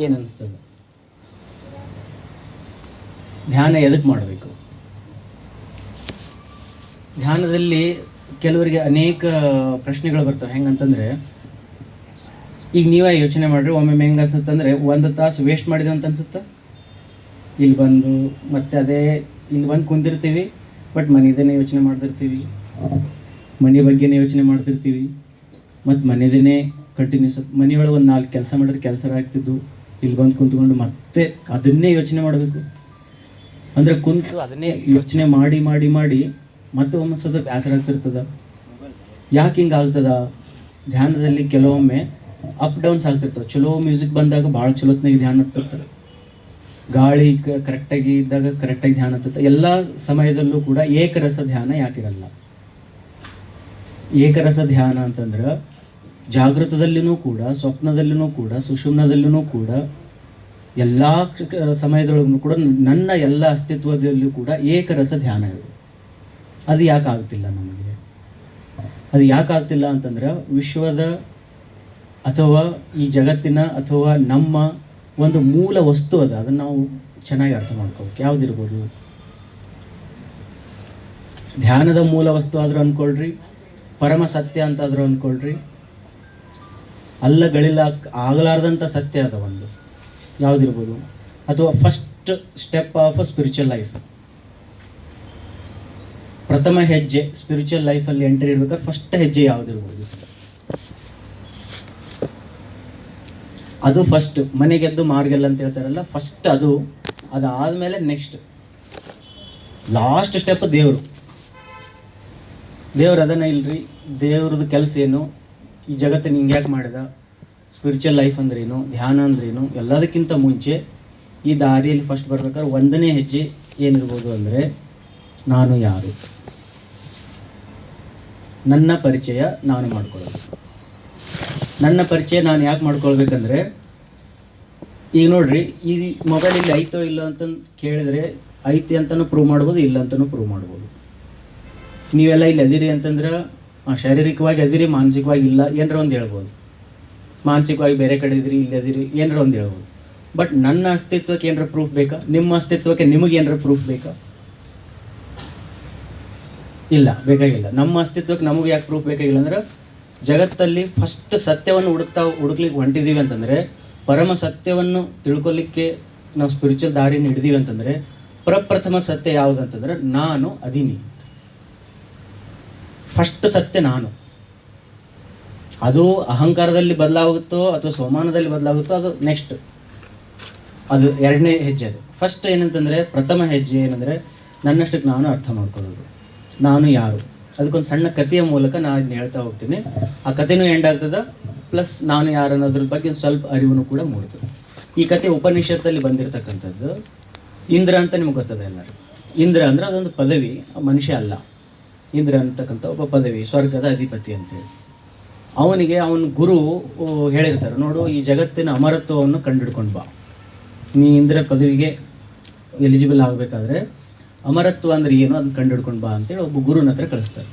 ಏನು ಅನಿಸ್ತದೆ? ಧ್ಯಾನ ಎದಕ್ಕೆ ಮಾಡಬೇಕು? ಧ್ಯಾನದಲ್ಲಿ ಕೆಲವರಿಗೆ ಅನೇಕ ಪ್ರಶ್ನೆಗಳು ಬರ್ತವೆ. ಹೆಂಗಂತಂದರೆ, ಈಗ ನೀವೇ ಯೋಚನೆ ಮಾಡಿರಿ, ಒಮ್ಮೆ ಹೆಂಗೆ ಅನ್ಸುತ್ತಂದರೆ 1 ತಾಸು ವೇಸ್ಟ್ ಮಾಡಿದೆ ಅಂತ ಅನ್ಸುತ್ತೆ. ಇಲ್ಲಿ ಬಂದು ಮತ್ತೆ ಅದೇ ಇಲ್ಲಿ ಬಂದು ಕುಂದಿರ್ತೀವಿ, ಬಟ್ ಮನೆಯದೇ ಯೋಚನೆ ಮಾಡ್ತಿರ್ತೀವಿ, ಮನೆ ಬಗ್ಗೆನೇ ಯೋಚನೆ ಮಾಡ್ತಿರ್ತೀವಿ, ಮತ್ತು ಮನೆಯದೇ ಕಂಟಿನ್ಯೂಸ್. ಮನೆಯೊಳಗೆ ಒಂದು 4 ಕೆಲಸ ಮಾಡಿದ್ರೆ ಕೆಲಸ ಆಗ್ತಿದ್ದು, ಇಲ್ಲಿ ಬಂದು ಕುಂತ್ಕೊಂಡು ಮತ್ತೆ ಅದನ್ನೇ ಯೋಚನೆ ಮಾಡಬೇಕು. ಅಂದರೆ ಕುಂತು ಅದನ್ನೇ ಯೋಚನೆ ಮಾಡಿ ಮಾಡಿ ಮಾಡಿ ಮತ್ತೆ ಒಮ್ಮೆ ಸದ ಬೇಸರ ಆಗ್ತಿರ್ತದೆ. ಯಾಕೆ ಹಿಂಗೆ ಆಗ್ತದ? ಧ್ಯಾನದಲ್ಲಿ ಕೆಲವೊಮ್ಮೆ ಅಪ್ ಡೌನ್ಸ್ ಆಗ್ತಿರ್ತವೆ. ಚಲೋ ಮ್ಯೂಸಿಕ್ ಬಂದಾಗ ಭಾಳ ಚಲೋತ್ನಾಗ ಧ್ಯಾನ ಹತ್ತಿರ್ತಾರೆ, ಗಾಳಿ ಕರೆಕ್ಟಾಗಿ ಇದ್ದಾಗ ಕರೆಕ್ಟಾಗಿ ಧ್ಯಾನ ಹತ್ತುತ್ತೆ. ಎಲ್ಲ ಸಮಯದಲ್ಲೂ ಕೂಡ ಏಕರಸ ಧ್ಯಾನ ಯಾಕಿರಲ್ಲ? ಏಕರಸ ಧ್ಯಾನ ಅಂತಂದ್ರೆ ಜಾಗೃತದಲ್ಲಿನೂ ಕೂಡ, ಸ್ವಪ್ನದಲ್ಲಿನೂ ಕೂಡ, ಸುಷುಮ್ನದಲ್ಲಿನೂ ಕೂಡ, ಎಲ್ಲ ಸಮಯದೊಳಗೂ ಕೂಡ, ನನ್ನ ಎಲ್ಲ ಅಸ್ತಿತ್ವದಲ್ಲೂ ಕೂಡ ಏಕರಸ ಧ್ಯಾನ ಇದೆ. ಅದು ಯಾಕೆ ಆಗ್ತಿಲ್ಲ ನಮಗೆ? ಅದು ಯಾಕೆ ಆಗ್ತಿಲ್ಲ ಅಂತಂದ್ರೆ, ವಿಶ್ವದ ಅಥವಾ ಈ ಜಗತ್ತಿನ ಅಥವಾ ನಮ್ಮ ಒಂದು ಮೂಲ ವಸ್ತು ಅದ, ಅದನ್ನು ನಾವು ಚೆನ್ನಾಗಿ ಅರ್ಥ ಮಾಡ್ಕೋಬೇಕು. ಯಾವುದಿರ್ಬೋದು? ಧ್ಯಾನದ ಮೂಲ ವಸ್ತು ಆದರೂ ಅಂದ್ಕೊಳ್ರಿ, ಪರಮ ಸತ್ಯ ಅಂತಾದರೂ ಅಂದ್ಕೊಳ್ರಿ, ಅಲ್ಲಗಳಿಲ್ಲ ಆಗಲಾರ್ದಂಥ ಸತ್ಯ ಅದ ಒಂದು, ಯಾವುದಿರ್ಬೋದು? ಅಥವಾ first step of a spiritual life, ಪ್ರಥಮ ಹೆಜ್ಜೆ ಸ್ಪಿರಿಚುವಲ್ ಲೈಫಲ್ಲಿ ಎಂಟ್ರಿ ಇಡ್ಬೇಕಾದ್ರೆ ಫಸ್ಟ್ ಹೆಜ್ಜೆ ಯಾವುದಿರ್ಬೋದು? ಅದು ಫಸ್ಟ್ ಮನೆಗೆದ್ದು ಮಾರ್ಗೆಲ್ಲ ಅಂತ ಹೇಳ್ತಾರಲ್ಲ, ಫಸ್ಟ್ ಅದು. ಅದಾದಮೇಲೆ ನೆಕ್ಸ್ಟ್ ಲಾಸ್ಟ್ ಸ್ಟೆಪ್ ದೇವರು. ದೇವ್ರು ಅದನ್ನು ಇಲ್ರಿ, ದೇವ್ರದ್ದು ಕೆಲಸ ಏನು, ಈ ಜಗತ್ತಿನ ಹಿಂಗೆ ಯಾಕೆ ಮಾಡಿದ, ಸ್ಪಿರಿಚುವಲ್ ಲೈಫ್ ಅಂದ್ರೇನು, ಧ್ಯಾನ ಅಂದ್ರೇನು, ಎಲ್ಲದಕ್ಕಿಂತ ಮುಂಚೆ ಈ ದಾರಿಯಲ್ಲಿ ಫಸ್ಟ್ ಬರ್ಬೇಕಾದ್ರೆ 1ನೇ ಹೆಜ್ಜೆ ಏನಿರ್ಬೋದು ಅಂದರೆ, ನಾನು ಯಾರು, ನನ್ನ ಪರಿಚಯ ನಾನು ಮಾಡ್ಕೊಳ್ಳೋದು. ನನ್ನ ಪರಿಚಯ ನಾನು ಯಾಕೆ ಮಾಡ್ಕೊಳ್ಬೇಕಂದ್ರೆ, ಈಗ ನೋಡ್ರಿ, ಈ ಮೊಬೈಲ್ ಇಲ್ಲಿ ಐತೋ ಇಲ್ಲ ಅಂತ ಕೇಳಿದರೆ ಐತಿ ಅಂತಲೂ ಪ್ರೂವ್ ಮಾಡ್ಬೋದು, ಇಲ್ಲ ಅಂತಲೂ ಪ್ರೂವ್ ಮಾಡ್ಬೋದು. ನೀವೆಲ್ಲ ಇಲ್ಲಿ ಅದಿರಿ ಅಂತಂದ್ರೆ ಶಾರೀರಿಕವಾಗಿ ಅದಿರಿ, ಮಾನಸಿಕವಾಗಿ ಇಲ್ಲ ಏನರ ಒಂದು ಹೇಳ್ಬೋದು. ಮಾನಸಿಕವಾಗಿ ಬೇರೆ ಕಡೆ ಇದ್ರಿ, ಇಲ್ಲಿ ಅದಿರಿ ಏನರ ಒಂದು ಹೇಳ್ಬೋದು. ಬಟ್ ನನ್ನ ಅಸ್ತಿತ್ವಕ್ಕೆ ಏನರ ಪ್ರೂಫ್ ಬೇಕಾ? ನಿಮ್ಮ ಅಸ್ತಿತ್ವಕ್ಕೆ ನಿಮಗೆ ಏನರ ಪ್ರೂಫ್ ಬೇಕಾ? ಇಲ್ಲ, ಬೇಕಾಗಿಲ್ಲ. ನಮ್ಮ ಅಸ್ತಿತ್ವಕ್ಕೆ ನಮಗೆ ಯಾಕೆ ಪ್ರೂಫ್ ಬೇಕಾಗಿಲ್ಲ ಅಂದ್ರೆ, ಜಗತ್ತಲ್ಲಿ ಫಸ್ಟ್ ಸತ್ಯವನ್ನು ಹುಡುಕ್ಲಿಕ್ಕೆ ಹೊಂಟಿದ್ದೀವಿ ಅಂತಂದರೆ, ಪರಮ ಸತ್ಯವನ್ನು ತಿಳ್ಕೊಲಿಕ್ಕೆ ನಾವು ಸ್ಪಿರಿಚುವಲ್ ದಾರಿನ ಹಿಡಿದೀವಿ ಅಂತಂದರೆ, ಪ್ರಪ್ರಥಮ ಸತ್ಯ ಯಾವುದಂತಂದ್ರೆ ನಾನು ಅದೀನಿ. ಫಸ್ಟ್ ಸತ್ಯ ನಾನು. ಅದು ಅಹಂಕಾರದಲ್ಲಿ ಬದಲಾಗುತ್ತೋ ಅಥವಾ ಸ್ವಮಾನದಲ್ಲಿ ಬದಲಾಗುತ್ತೋ ಅದು ನೆಕ್ಸ್ಟ್, ಅದು 2ನೇ ಹೆಜ್ಜೆ. ಅದು ಫಸ್ಟ್ ಏನಂತಂದರೆ, ಪ್ರಥಮ ಹೆಜ್ಜೆ ಏನಂದರೆ ನನ್ನಷ್ಟಕ್ಕೆ ನಾನು ಅರ್ಥ ಮಾಡ್ಕೊಳ್ಳೋದು, ನಾನು ಯಾರು. ಅದಕ್ಕೊಂದು ಸಣ್ಣ ಕಥೆಯ ಮೂಲಕ ನಾನು ಇದನ್ನ ಹೇಳ್ತಾ ಹೋಗ್ತೀನಿ. ಆ ಕಥೆನೂ ಎಂಡ್ ಆಗ್ತದೆ, ಪ್ಲಸ್ ನಾನು ಯಾರು ಅನ್ನೋದ್ರ ಬಗ್ಗೆ ಒಂದು ಸ್ವಲ್ಪ ಅರಿವು ಕೂಡ ಮೂಡ್ತದೆ. ಈ ಕಥೆ ಉಪನಿಷತ್ತಲ್ಲಿ ಬಂದಿರತಕ್ಕಂಥದ್ದು. ಇಂದ್ರ ಅಂತ ನಿಮ್ಗೆ ಗೊತ್ತದೆ ಎಲ್ಲರೂ. ಇಂದ್ರ ಅಂದರೆ ಅದೊಂದು ಪದವಿ, ಮನುಷ್ಯ ಅಲ್ಲ. ಇಂದ್ರ ಅಂತಕ್ಕಂಥ ಒಬ್ಬ ಪದವಿ, ಸ್ವರ್ಗದ ಅಧಿಪತಿ ಅಂತೇಳಿ. ಅವನಿಗೆ ಅವನ ಗುರು ಹೇಳಿರ್ತಾರೆ, ನೋಡು ಈ ಜಗತ್ತಿನ ಅಮರತ್ವವನ್ನು ಕಂಡುಹಿಡ್ಕೊಂಡು ಬಾ, ನೀ ಇಂದ್ರ ಪದವಿಗೆ ಎಲಿಜಿಬಲ್ ಆಗಬೇಕಾದ್ರೆ ಅಮರತ್ವ ಅಂದರೆ ಏನು ಅದನ್ನು ಕಂಡುಹಿಡ್ಕೊಂಡು ಬಾ ಅಂತೇಳಿ ಒಬ್ಬ ಗುರುನ ಹತ್ರ ಕಳಿಸ್ತಾರೆ.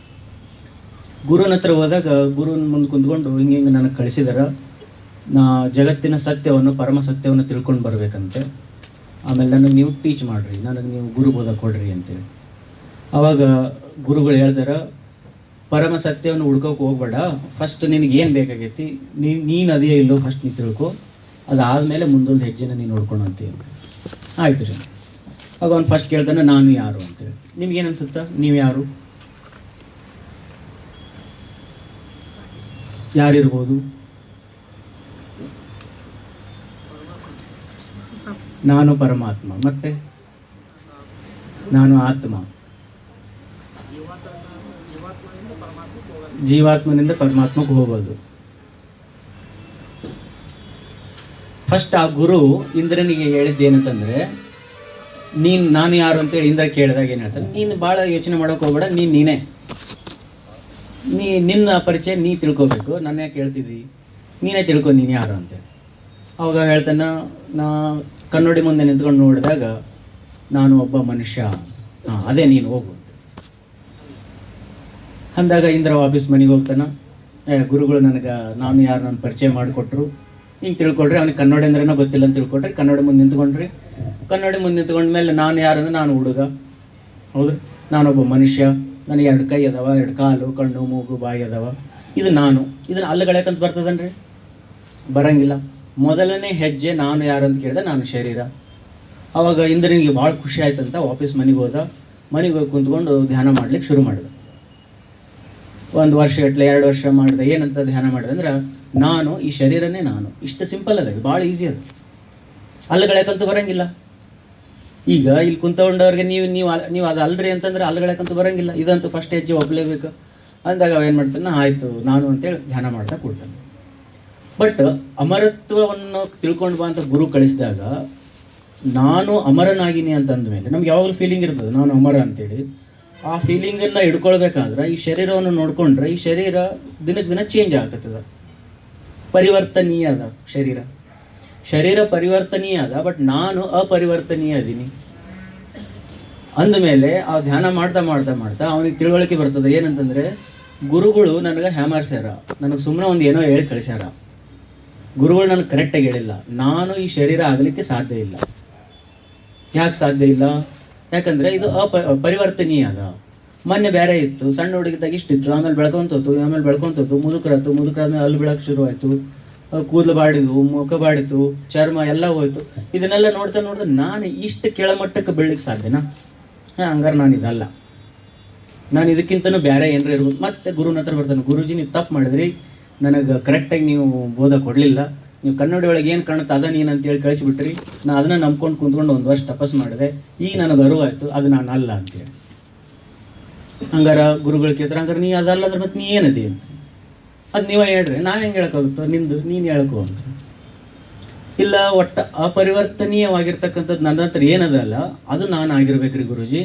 ಗುರುನ ಹತ್ರ ಹೋದಾಗ ಗುರುನ ಮುಂದೆ ಕುಂತ್ಕೊಂಡು ಹಿಂಗೆ ನನಗೆ ಕಳಿಸಿದಾರ, ನಾ ಜಗತ್ತಿನ ಸತ್ಯವನ್ನು, ಪರಮ ಸತ್ಯವನ್ನು ತಿಳ್ಕೊಂಡು ಬರಬೇಕಂತೆ. ಆಮೇಲೆ ನನಗೆ ನೀವು ಟೀಚ್ ಮಾಡಿರಿ, ನನಗೆ ನೀವು ಗುರುಬೋಧ ಕೊಡ್ರಿ ಅಂತೇಳಿ. ಆವಾಗ ಗುರುಗಳು ಹೇಳ್ತಾರೆ, ಪರಮ ಸತ್ಯವನ್ನು ಹುಡ್ಕೋಕೆ ಹೋಗ್ಬೇಡ, ಫಸ್ಟ್ ನಿನಗೇನು ಬೇಕಾಗೈತಿ, ನೀನು ಅದೇ ಇಲ್ಲೋ ಫಸ್ಟ್ ನೀನು ತಿಳ್ಕೊ, ಅದಾದಮೇಲೆ ಮುಂದೊಂದು ಹೆಜ್ಜೆನ ನೀನು ನೋಡ್ಕೊಂಡು ಅಂತೀವಿ. ಆಯ್ತು ರೀ. ಆಗ ಅವ್ನು ಫಸ್ಟ್ ಕೇಳ್ತಾನೆ, ನಾನು ಯಾರು ಅಂತೇಳಿ. ನಿಮ್ಗೇನು ಅನ್ಸುತ್ತಾ, ನೀವು ಯಾರು? ಯಾರಿರ್ಬೋದು? ನಾನು ಪರಮಾತ್ಮ, ಮತ್ತೆ ನಾನು ಆತ್ಮ, ಜೀವಾತ್ಮನಿಂದ ಪರಮಾತ್ಮಕ್ಕೆ ಹೋಗೋದು. ಫಸ್ಟ್ ಆ ಗುರು ಇಂದ್ರನಿಗೆ ಹೇಳಿದ್ದೇನಂತಂದರೆ, ನಾನು ಯಾರು ಅಂತೇಳಿ ಇಂದ್ರ ಕೇಳಿದಾಗ ಏನು ಹೇಳ್ತಾರೆ, ನೀನು ಭಾಳ ಯೋಚನೆ ಮಾಡೋಕೆ ಹೋಗ್ಬೇಡ, ನೀನೇ ನಿನ್ನ ಪರಿಚಯ ನೀ ತಿಳ್ಕೊಬೇಕು, ನನ್ನ ಯಾಕೆ ಹೇಳ್ತಿದ್ದಿ, ನೀನೇ ತಿಳ್ಕೊ ನೀನು ಯಾರು ಅಂತೇಳಿ. ಅವಾಗ ಹೇಳ್ತಾನೆ, ನಾ ಕನ್ನಡಿ ಮುಂದೆ ನಿಂತ್ಕೊಂಡು ನೋಡಿದಾಗ ನಾನು ಒಬ್ಬ ಮನುಷ್ಯ, ಅದೇ ನೀನು ಹೋಗು ಅಂದಾಗ ಇಂದ್ರ ವಾಪಸ್ ಮನೆಗೆ ಹೋಗ್ತಾನೆ. ಗುರುಗಳು ನನಗೆ ನಾನು ಯಾರು ನನ್ನ ಪರಿಚಯ ಮಾಡಿಕೊಟ್ರು, ಹಿಂಗೆ ತಿಳ್ಕೊಡ್ರಿ. ಅವ್ನಿಗೆ ಕನ್ನಡ ಅಂದ್ರೇನೋ ಗೊತ್ತಿಲ್ಲ ಅಂತ ತಿಳ್ಕೊಡ್ರಿ. ಕನ್ನಡ ಮುಂದೆ ನಿಂತ್ಕೊಂಡ್ರಿ. ಕನ್ನಡ ಮುಂದೆ ನಿಂತ್ಕೊಂಡ್ಮೇಲೆ ನಾನು ಯಾರಂದ್ರೆ ನಾನು ಹುಡುಗ, ಹೌದು, ನಾನೊಬ್ಬ ಮನುಷ್ಯ, ನನಗೆ 2 ಕೈ ಅದಾವ, 2 ಕಾಲು, ಕಣ್ಣು, ಮೂಗು, ಬಾಯಿ ಅದಾವ. ಇದು ನಾನು. ಇದನ್ನು ಅಲ್ಲಗಳಕ್ಕಂತ ಬರ್ತದನ್ರಿ? ಬರಂಗಿಲ್ಲ. ಮೊದಲನೇ ಹೆಜ್ಜೆ ನಾನು ಯಾರು ಅಂತ ಕೇಳಿದೆ, ನಾನು ಶರೀರ. ಅವಾಗ ಇಂದ್ರನಿಗೆ ಭಾಳ ಖುಷಿ ಆಯ್ತಂತ ವಾಪಸ್ ಮನೆಗೆ ಹೋದ. ಮನೆಗೆ ಹೋಗಿ ಕುಂತ್ಕೊಂಡು ಧ್ಯಾನ ಮಾಡ್ಲಿಕ್ಕೆ ಶುರು ಮಾಡಿದೆ. 1 ವರ್ಷ ಗಟ್ಟಲೆ 2 ವರ್ಷ ಮಾಡಿದೆ. ಏನಂತ ಧ್ಯಾನ ಮಾಡಿದೆ ಅಂದ್ರೆ, ನಾನು ಈ ಶರೀರನೇ ನಾನು. ಇಷ್ಟು ಸಿಂಪಲ್ ಅದ, ಭಾಳ ಈಸಿ ಅದು. ಅಲ್ಲಗಳಕ್ಕಂತೂ ಬರಂಗಿಲ್ಲ. ಈಗ ಇಲ್ಲಿ ಕುಂತ್ಕೊಂಡವ್ರಿಗೆ ನೀವು ಅದು ಅಲ್ರಿ ಅಂತಂದ್ರೆ ಅಲ್ಲಗಳಕ್ಕಂತೂ ಬರಂಗಿಲ್ಲ. ಇದಂತೂ ಫಸ್ಟ್ ಹೆಜ್ಜೆ ಒಪ್ಪಲೇಬೇಕು ಅಂದಾಗ ಅವೇನು ಮಾಡ್ತಾನೆ, ಆಯಿತು ನಾನು ಅಂತೇಳಿ ಧ್ಯಾನ ಮಾಡ್ತಾ ಕೊಡ್ತಾನೆ. ಬಟ್ ಅಮರತ್ವವನ್ನು ತಿಳ್ಕೊಂಡು ಬಾ ಅಂತ ಗುರು ಕಳಿಸಿದಾಗ, ನಾನು ಅಮರನಾಗಿನಿ ಅಂತಂದಮೇಲೆ ನಮ್ಗೆ ಯಾವಾಗಲೂ ಫೀಲಿಂಗ್ ಇರ್ತದೆ ನಾನು ಅಮರ ಅಂತೇಳಿ. ಆ ಫೀಲಿಂಗನ್ನು ಹಿಡ್ಕೊಳ್ಬೇಕಾದ್ರೆ ಈ ಶರೀರವನ್ನು ನೋಡಿಕೊಂಡ್ರೆ ಈ ಶರೀರ ದಿನಕ್ಕೆ ದಿನ ಚೇಂಜ್ ಆಗತ್ತದ, ಪರಿವರ್ತನೀಯ ಅದ ಶರೀರ ಪರಿವರ್ತನೀಯ ಅದ. ಬಟ್ ನಾನು ಅಪರಿವರ್ತನೀಯ ಅದೀನಿ ಅಂದಮೇಲೆ ಆ ಧ್ಯಾನ ಮಾಡ್ತಾ ಮಾಡ್ತಾ ಮಾಡ್ತಾ ಅವನಿಗೆ ತಿಳುವಳಿಕೆ ಬರ್ತದೆ. ಏನಂತಂದರೆ, ಗುರುಗಳು ನನಗೆ ಹ್ಯಾಮರ್ಸ್ಯಾರ, ನನಗೆ ಸುಮ್ಮನೆ ಒಂದು ಏನೋ ಹೇಳಿ ಕಳಿಸ್ಯಾರ. ಗುರುಗಳು ನನಗೆ ಕರೆಕ್ಟಾಗಿ ಹೇಳಿಲ್ಲ. ನಾನು ಈ ಶರೀರ ಆಗಲಿಕ್ಕೆ ಸಾಧ್ಯ ಇಲ್ಲ. ಯಾಕೆ ಸಾಧ್ಯ ಇಲ್ಲ? ಯಾಕಂದರೆ ಇದು ಪರಿವರ್ತನೀಯ ಅದ. ಮೊನ್ನೆ ಬೇರೆ ಇತ್ತು, ಸಣ್ಣ ಹುಡುಗಿದ್ದಾಗ ಇಷ್ಟಿತ್ತು, ಆಮೇಲೆ ಬೆಳ್ಕೊಂತೋತು, ಮುದುಕರಾದ್ಮೇಲೆ ಅಲ್ಲಿ ಬೀಳಕ್ಕೆ ಶುರುವಾಯಿತು, ಕೂದಲು ಬಾಡಿದ್ವು, ಮುಖ ಬಾಡಿತು, ಚರ್ಮ ಎಲ್ಲ ಹೋಯ್ತು. ಇದನ್ನೆಲ್ಲ ನೋಡ್ತಾ ನಾನು ಇಷ್ಟು ಕೆಳಮಟ್ಟಕ್ಕೆ ಬೆಳಲಿಕ್ಕೆ ಸಾಧ್ಯನಾ? ಹಂಗಾರೆ ನಾನು ಇದಲ್ಲ, ನಾನು ಇದಕ್ಕಿಂತನೂ ಬೇರೆ ಏನಾರ ಇರ್ಬೋದು. ಮತ್ತೆ ಗುರುನ ಹತ್ರ ಬರ್ತಾನೆ, ಗುರುಜಿ ನೀವು ತಪ್ಪು ಮಾಡಿದ್ರಿ, ನನಗೆ ಕರೆಕ್ಟಾಗಿ ನೀವು ಬೋಧ ಕೊಡಲಿಲ್ಲ, ನೀವು ಕನ್ನಡ ಒಳಗೆ ಏನು ಕಾಣುತ್ತೆ ಅದ ನೀನು ಅಂತೇಳಿ ಕಳಿಸಿಬಿಟ್ರಿ. ನಾನು ಅದನ್ನು ನಂಬ್ಕೊಂಡು ಕುಂತ್ಕೊಂಡು 1 ವರ್ಷ ತಪಸ್ಸು ಮಾಡಿದೆ, ಈಗ ನನಗೆ ಅರಿವಾಯಿತು ಅದು ನಾನು ಅಲ್ಲ ಅಂತೇಳಿ. ಹಂಗಾರೆ ಗುರುಗಳು ಕೇಳ್ತಾರೆ, ಹಂಗಾರೆ ನೀ ಅದಲ್ಲ ಅಂದ್ರೆ ಮತ್ತೆ ನೀ ಏನದಿ ಅಂತ. ಅದು ನೀವೇ ಹೇಳ್ರಿ, ನಾನು ಹೆಂಗೆ ಹೇಳೋಕ್ಕಾಗುತ್ತೋ, ನೀನು ಹೇಳ್ಕೊ ಅಂತ. ಇಲ್ಲ, ಒಟ್ಟು ಅಪರಿವರ್ತನೀಯವಾಗಿರ್ತಕ್ಕಂಥದ್ದು ನನ್ನ ಹತ್ರ ಏನದಲ್ಲ ಅದು ನಾನು ಆಗಿರ್ಬೇಕ್ರಿ ಗುರುಜಿ.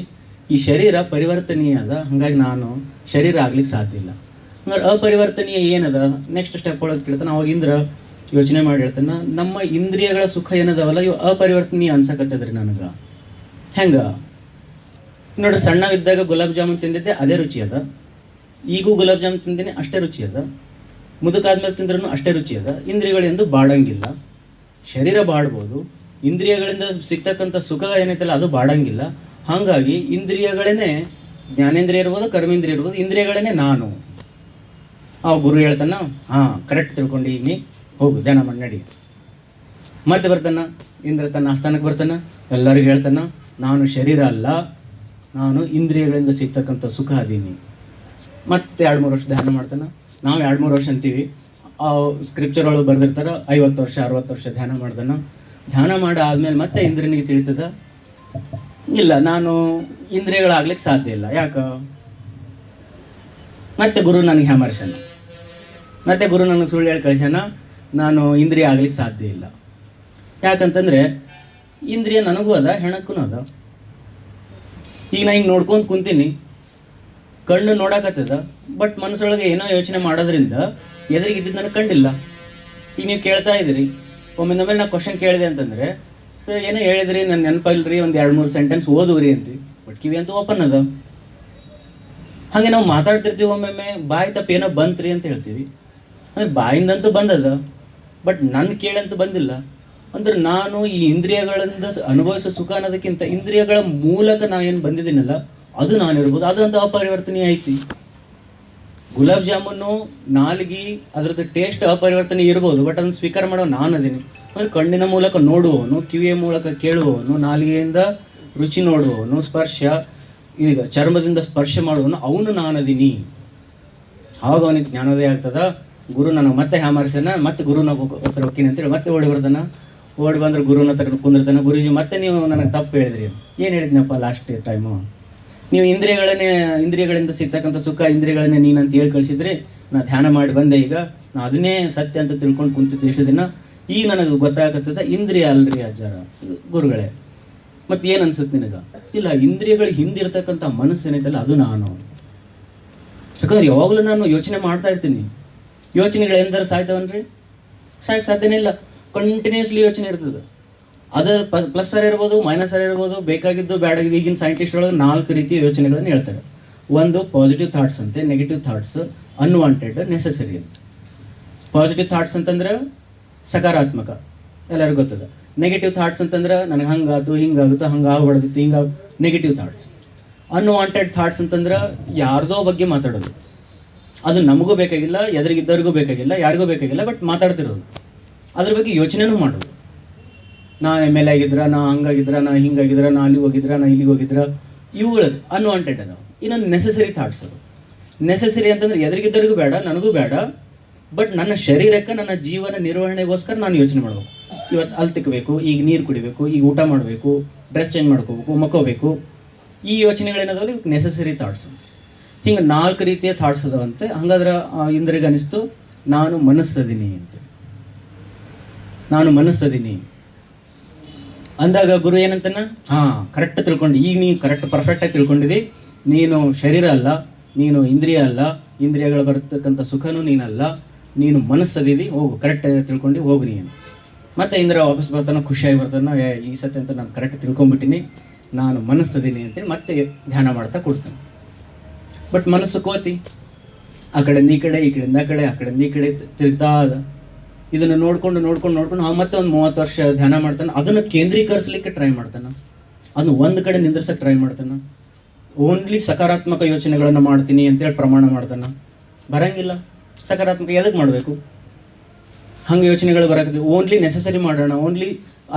ಈ ಶರೀರ ಪರಿವರ್ತನೀಯ ಅದ, ಹಾಗಾಗಿ ನಾನು ಶರೀರ ಆಗ್ಲಿಕ್ಕೆ ಸಾಧ್ಯ ಇಲ್ಲ. ಹಂಗಾರೆ ಅಪರಿವರ್ತನೀಯ ಏನದ? ನೆಕ್ಸ್ಟ್ ಸ್ಟೆಪ್ ಒಳಗೆ ಕೇಳ್ತಾನೆ. ಅವಾಗ ಇಂದ್ರ ಯೋಚನೆ ಮಾಡಿ ಹೇಳ್ತಾನೆ, ನಮ್ಮ ಇಂದ್ರಿಯಗಳ ಸುಖ ಏನದವಲ್ಲ ಇವು ಅಪರಿವರ್ತನೀಯ ಅನ್ಸಕತ್ತದ್ರಿ ನನಗೆ. ಹೆಂಗೆ ನೋಡ್ರಿ, ಸಣ್ಣವಿದ್ದಾಗ ಗುಲಾಬ್ ಜಾಮೂನ್ ತಿಂದಿದ್ದೆ, ಅದೇ ರುಚಿ ಅದ. ಈಗೂ ಗುಲಾಬ್ ಜಾಮೂನ್ ತಿಂತೀನಿ, ಅಷ್ಟೇ ರುಚಿ ಅದ. ಮುದುಕಾದ್ಮೇಲೆ ತಿಂದ್ರೂ ಅಷ್ಟೇ ರುಚಿ ಅದ. ಇಂದ್ರಿಯಗಳಿಂದ ಬಾಡಂಗಿಲ್ಲ. ಶರೀರ ಬಾಡ್ಬೋದು, ಇಂದ್ರಿಯಗಳಿಂದ ಸಿಗ್ತಕ್ಕಂಥ ಸುಖ ಏನೈತಲ್ಲ ಅದು ಬಾಡಂಗಿಲ್ಲ. ಹಾಗಾಗಿ ಇಂದ್ರಿಯಗಳೇ ಜ್ಞಾನೇಂದ್ರಿಯ ಇರ್ಬೋದು, ಕರ್ಮೇಂದ್ರಿಯ ಇರ್ಬೋದು, ಇಂದ್ರಿಯಗಳೇ ನಾನು. ಆ ಗುರು ಹೇಳ್ತಾನ, ಹಾಂ ಕರೆಕ್ಟ್ ತಿಳ್ಕೊಂಡು ಈಗ ನೀ ಹೋಗು ಧ್ಯಾನ ಮಾಡಿ ನಡಿ. ಮತ್ತೆ ಬರ್ತಾನ ಇಂದ್ರ, ತನ್ನ ಆಸ್ಥಾನಕ್ಕೆ ಬರ್ತಾನ, ಎಲ್ಲರಿಗೂ ಹೇಳ್ತಾನ, ನಾನು ಶರೀರ ಅಲ್ಲ, ನಾನು ಇಂದ್ರಿಯಗಳಿಂದ ಸಿಗ್ತಕ್ಕಂಥ ಸುಖ ಅದೀನಿ. ಮತ್ತೆ 2-3 ವರ್ಷ ಧ್ಯಾನ ಮಾಡ್ತಾನೆ. ನಾವು 2-3 ವರ್ಷ ಅಂತೀವಿ, ಆ ಸ್ಕ್ರಿಪ್ಚರ್ ಒಳಗೆ ಬರೆದಿರ್ತಾರೆ 50 ವರ್ಷ 60 ವರ್ಷ ಧ್ಯಾನ ಮಾಡ್ದಾನ. ಧ್ಯಾನ ಮಾಡಿ ಆದಮೇಲೆ ಮತ್ತೆ ಇಂದ್ರನಿಗೆ ತಿಳಿತದ, ಇಲ್ಲ ನಾನು ಇಂದ್ರಿಯಗಳಾಗ್ಲಿಕ್ಕೆ ಸಾಧ್ಯ ಇಲ್ಲ. ಯಾಕೆ? ಮತ್ತೆ ಗುರು ನನಗೆ ಹ್ಯಾಮರ್ಸನ, ಮತ್ತೆ ಗುರು ನನಗೆ ಸುಳ್ಳು ಹೇಳಿ ಕಳಿಸ್ಯಾನ, ನಾನು ಇಂದ್ರಿಯ ಆಗ್ಲಿಕ್ಕೆ ಸಾಧ್ಯ ಇಲ್ಲ. ಯಾಕಂತಂದರೆ ಇಂದ್ರಿಯ ನನಗೂ ಅದ, ಹೆಣಕ್ಕೂ ಅದ. ಈಗ ನಾ ಹಿಂಗೆ ನೋಡ್ಕೊಂಡು ಕುಂತೀನಿ, ಕಣ್ಣು ನೋಡಕತ್ತದ, ಬಟ್ ಮನಸ್ಸೊಳಗೆ ಏನೋ ಯೋಚನೆ ಮಾಡೋದ್ರಿಂದ ಎದುರಿಗಿದ್ದು ನನಗೆ ಕಂಡಿಲ್ಲ. ಈಗ ನೀವು ಕೇಳ್ತಾ ಇದ್ದೀರಿ, ಒಮ್ಮೆ ನಾ ಕ್ವಶನ್ ಕೇಳಿದೆ ಅಂತಂದರೆ, ಸರ್ ಏನೋ ಹೇಳಿದ್ರಿ, ನನ್ನ ನೆನಪಿಲ್ರಿ, ಒಂದು 2-3 ಸೆಂಟೆನ್ಸ್ ಓದುವ್ರಿ ಅಂತೀವಿ, ಬಟ್ ಕಿವಿ ಅಂತೂ ಓಪನ್ ಅದ. ಹಾಗೆ ನಾವು ಮಾತಾಡ್ತಿರ್ತೀವಿ, ಒಮ್ಮೊಮ್ಮೆ ಬಾಯಿ ತಪ್ಪು ಏನೋ ಬಂತ್ರಿ ಅಂತ ಹೇಳ್ತೀವಿ, ಅಂದರೆ ಬಾಯಿಂದಂತೂ ಬಂದದ, ಬಟ್ ನನ್ನ ಕೇಳಂತೂ ಬಂದಿಲ್ಲ. ಅಂದ್ರೆ ನಾನು ಈ ಇಂದ್ರಿಯಗಳಿಂದ ಅನುಭವಿಸೋ ಸುಖ ಅನ್ನೋದಕ್ಕಿಂತ ಇಂದ್ರಿಯಗಳ ಮೂಲಕ ನಾನು ಏನು ಬಂದಿದ್ದೀನಲ್ಲ ಅದು ನಾನಿರ್ಬೋದು, ಅದಂತ ಅಪರಿವರ್ತನೀಯ ಐತಿ. ಗುಲಾಬ್ ಜಾಮೂನು ನಾಲ್ಗಿ ಅದ್ರದ್ದು ಟೇಸ್ಟ್ ಅಪರಿವರ್ತನೀಯ ಇರ್ಬೋದು, ಬಟ್ ಅದನ್ನು ಸ್ವೀಕಾರ ಮಾಡೋ ನಾನು ಅದೀನಿ. ಅಂದರೆ ಕಣ್ಣಿನ ಮೂಲಕ ನೋಡುವವನು, ಕಿವಿಯ ಮೂಲಕ ಕೇಳುವವನು, ನಾಲಿಗೆಯಿಂದ ರುಚಿ ನೋಡುವವನು, ಸ್ಪರ್ಶ ಈಗ ಚರ್ಮದಿಂದ ಸ್ಪರ್ಶ ಮಾಡುವವನು, ಅವನು ನಾನದೀನಿ. ಆವಾಗ ಅವನಿಗೆ ಜ್ಞಾನೋದಯ ಆಗ್ತದ. ಗುರು ನನಗೆ ಮತ್ತೆ ಹ್ಯಾಮರ್ಸನ, ಮತ್ತೆ ಗುರುನ ಹತ್ರ ಹೋಗ್ತೀನಿ ಅಂತೇಳಿ ಮತ್ತೆ ಓಡಿ ಬರ್ತಾನ. ಓಡಿ ಬಂದ್ರೆ ಗುರುನ ಹತ್ರ ಕುಂದಿರ್ತಾನೆ. ಗುರುಜಿ ಮತ್ತೆ ನೀವು ನನಗೆ ತಪ್ಪು ಹೇಳಿದ್ರಿ. ಏನು ಹೇಳಿದ್ನಪ್ಪ ಲಾಸ್ಟ್ ಟೈಮು? ನೀವು ಇಂದ್ರಿಯಗಳಿಂದ ಸಿಗ್ತಕ್ಕಂಥ ಸುಖ ಇಂದ್ರಿಯಗಳನ್ನೇ ನೀನಂತ ಹೇಳಿ ಕಳಿಸಿದ್ರಿ. ನಾನು ಧ್ಯಾನ ಮಾಡಿ ಬಂದೆ, ಈಗ ನಾನು ಅದನ್ನೇ ಸತ್ಯ ಅಂತ ತಿಳ್ಕೊಂಡು ಕುಂತಿದ್ದೆ ಇಷ್ಟು ದಿನ. ಈಗ ನನಗೆ ಗೊತ್ತಾಗತ್ತದ ಇಂದ್ರಿಯ ಅಲ್ರಿ ಅಜ್ಜಾರ ಗುರುಗಳೇ. ಮತ್ತು ಏನು ಅನ್ಸುತ್ತೆ ನಿನಗೆ? ಇಲ್ಲ, ಇಂದ್ರಿಯಗಳಿಗೆ ಹಿಂದಿರ್ತಕ್ಕಂಥ ಮನಸ್ಸು ಏನೈತಲ್ಲ ಅದು ನಾನು. ಯಾಕಂದ್ರೆ ಯಾವಾಗಲೂ ನಾನು ಯೋಚನೆ ಮಾಡ್ತಾ ಇರ್ತೀನಿ. ಯೋಚನೆಗಳು ಎಂದಾರು ಸಾಯ್ತಾವನ್ರಿ? ಸಾಯಕ್ಕೆ ಸಾಧ್ಯನೇ ಇಲ್ಲ. ಕಂಟಿನ್ಯೂಸ್ಲಿ ಯೋಚನೆ ಇರ್ತದೆ. ಅದು ಪ್ಲಸ್ಸರ್ ಇರ್ಬೋದು, ಮೈನಸರ್ ಇರ್ಬೋದು, ಬೇಕಾಗಿದ್ದು ಬೇಡಾಗಿದ್ದು. ಈಗಿನ ಸೈಂಟಿಸ್ಟ್ ಒಳಗೆ 4 ರೀತಿಯ ಯೋಚನೆಗಳನ್ನು ಹೇಳ್ತಾರೆ. ಒಂದು ಪಾಸಿಟಿವ್ ಥಾಟ್ಸ್ ಅಂತೆ, ನೆಗೆಟಿವ್ ಥಾಟ್ಸ್, ಅನ್ವಾಂಟೆಡ್, ನೆಸೆಸರಿ ಅಂತ. ಪಾಸಿಟಿವ್ ಥಾಟ್ಸ್ ಅಂತಂದ್ರೆ ಸಕಾರಾತ್ಮಕ, ಎಲ್ಲರಿಗೂ ಗೊತ್ತದ. ನೆಗೆಟಿವ್ ಥಾಟ್ಸ್ ಅಂತಂದ್ರೆ ನನಗೆ ಹಂಗಾತು ಹಿಂಗಾಗುತ್ತೋ ಹಂಗೆ ಆಗ್ಬಾರ್ದಿತ್ತು ಹಿಂಗಾಗಿ ನೆಗೆಟಿವ್ ಥಾಟ್ಸ್. ಅನ್ವಾಂಟೆಡ್ ಥಾಟ್ಸ್ ಅಂತಂದ್ರೆ ಯಾರ್ದೋ ಬಗ್ಗೆ ಮಾತಾಡೋದು, ಅದು ನಮಗೂ ಬೇಕಾಗಿಲ್ಲ, ಎದುರಿಗಿದ್ದವ್ರಿಗೂ ಬೇಕಾಗಿಲ್ಲ, ಯಾರಿಗೂ ಬೇಕಾಗಿಲ್ಲ, ಬಟ್ ಮಾತಾಡ್ತಿರೋದು, ಅದ್ರ ಬಗ್ಗೆ ಯೋಚನೆನೂ ಮಾಡೋದು. ನಾ ಎಮ್.ಎಲ್.ಎ ಆಗಿದ್ರ, ನಾ ಹಂಗಾಗಿದ್ರ, ನಾ ಹಿಂಗಾಗಿದ್ರ, ನಾ ಅಲ್ಲಿಗೆ ಹೋಗಿದ್ರ, ನಾ ಇಲ್ಲಿಗೆ ಹೋಗಿದ್ರ, ಇವುಗಳದು ಅನ್ವಾಂಟೆಡ್ ಅದಾವ. ಇನ್ನೊಂದು ನೆಸೆಸರಿ ಥಾಟ್ಸ್ ಅದು. ನೆಸೆಸರಿ ಅಂತಂದ್ರೆ ಎದುರಿಗಿದ್ದರಿಗೂ ಬೇಡ, ನನಗೂ ಬೇಡ, ಬಟ್ ನನ್ನ ಶರೀರಕ್ಕೆ ನನ್ನ ಜೀವನ ನಿರ್ವಹಣೆಗೋಸ್ಕರ ನಾನು ಯೋಚನೆ ಮಾಡಬೇಕು. ಇವತ್ತು ಅಲ್ಲಿ ತಿಕ್ಕಬೇಕು, ಈಗ ನೀರು ಕುಡಿಬೇಕು, ಈಗ ಊಟ ಮಾಡಬೇಕು, ಡ್ರೆಸ್ ಚೇಂಜ್ ಮಾಡ್ಕೋಬೇಕು, ಮಕ್ಕೋಬೇಕು, ಈ ಯೋಚನೆಗಳೇನದಾವಲ್ಲ ಇವಾಗ ನೆಸೆಸರಿ ಥಾಟ್ಸ್ ಅಂತ. ಹಿಂಗೆ 4 ರೀತಿಯ ಥಾಟ್ಸ್ ಅದಾವಂತೆ. ಹಂಗಾದ್ರೆ ಇಂದ್ರಿಗೆ ಅನಿಸ್ತು ನಾನು ಮನಸ್ಸದೀನಿ ಅಂತ. ನಾನು ಮನಸ್ಸದೀನಿ ಅಂದಾಗ ಗುರು ಏನಂತನ, ಕರೆಕ್ಟ್ ತಿಳ್ಕೊಂಡು, ಈಗ ನೀನು ಕರೆಕ್ಟ್ ಪರ್ಫೆಕ್ಟಾಗಿ ತಿಳ್ಕೊಂಡಿದ್ದಿ, ನೀನು ಶರೀರ ಅಲ್ಲ, ನೀನು ಇಂದ್ರಿಯ ಅಲ್ಲ, ಇಂದ್ರಿಯಗಳು ಬರ್ತಕ್ಕಂಥ ಸುಖನೂ ನೀನಲ್ಲ, ನೀನು ಮನಸ್ಸದಿದಿ, ಹೋಗು ಕರೆಕ್ಟ್ ತಿಳ್ಕೊಂಡು ಹೋಗು ನೀ ಅಂತ. ಮತ್ತು ಇಂದ್ರ ವಾಪಸ್ ಬರ್ತಾನೆ, ಖುಷಿಯಾಗಿ ಬರ್ತಾನೆ, ಈ ಸತಿ ಅಂತ ನಾನು ಕರೆಕ್ಟ್ ತಿಳ್ಕೊಂಬಿಟ್ಟಿನಿ, ನಾನು ಮನಸ್ಸದೀನಿ ಅಂತೇಳಿ ಮತ್ತೆ ಧ್ಯಾನ ಮಾಡ್ತಾ ಕೊಡ್ತಾನೆ. ಬಟ್ ಮನಸ್ಸು ಕೋತಿ ಆ ಕಡೆಯಿಂದ ಈ ಕಡೆ, ಈ ಕಡೆಯಿಂದ ಆ ಕಡೆ, ಆ ಕಡೆಯಿಂದ ಈ ಕಡೆ ತಿರುಗ್ತಾ ಅದ. ಇದನ್ನು ನೋಡ್ಕೊಂಡು ಮತ್ತೆ ಒಂದು 30 ವರ್ಷ ಧ್ಯಾನ ಮಾಡ್ತಾನೆ. ಅದನ್ನು ಕೇಂದ್ರೀಕರಿಸಲಿಕ್ಕೆ ಟ್ರೈ ಮಾಡ್ತಾನೆ, ಅದನ್ನು ಒಂದು ಕಡೆ ನಿಂದ್ರಿಸಕ್ಕೆ ಟ್ರೈ ಮಾಡ್ತಾನೆ. ಓನ್ಲಿ ಸಕಾರಾತ್ಮಕ ಯೋಚನೆಗಳನ್ನು ಮಾಡ್ತೀನಿ ಅಂತೇಳಿ ಪ್ರಮಾಣ ಮಾಡ್ತಾನೆ, ಬರಂಗಿಲ್ಲ. ಸಕಾರಾತ್ಮಕ ಎದಕ್ಕೆ ಮಾಡಬೇಕು? ಹಂಗೆ ಯೋಚನೆಗಳು ಬರಕತ್ತೀವಿ. ಓನ್ಲಿ ನೆಸೆಸರಿ ಮಾಡೋಣ, ಓನ್ಲಿ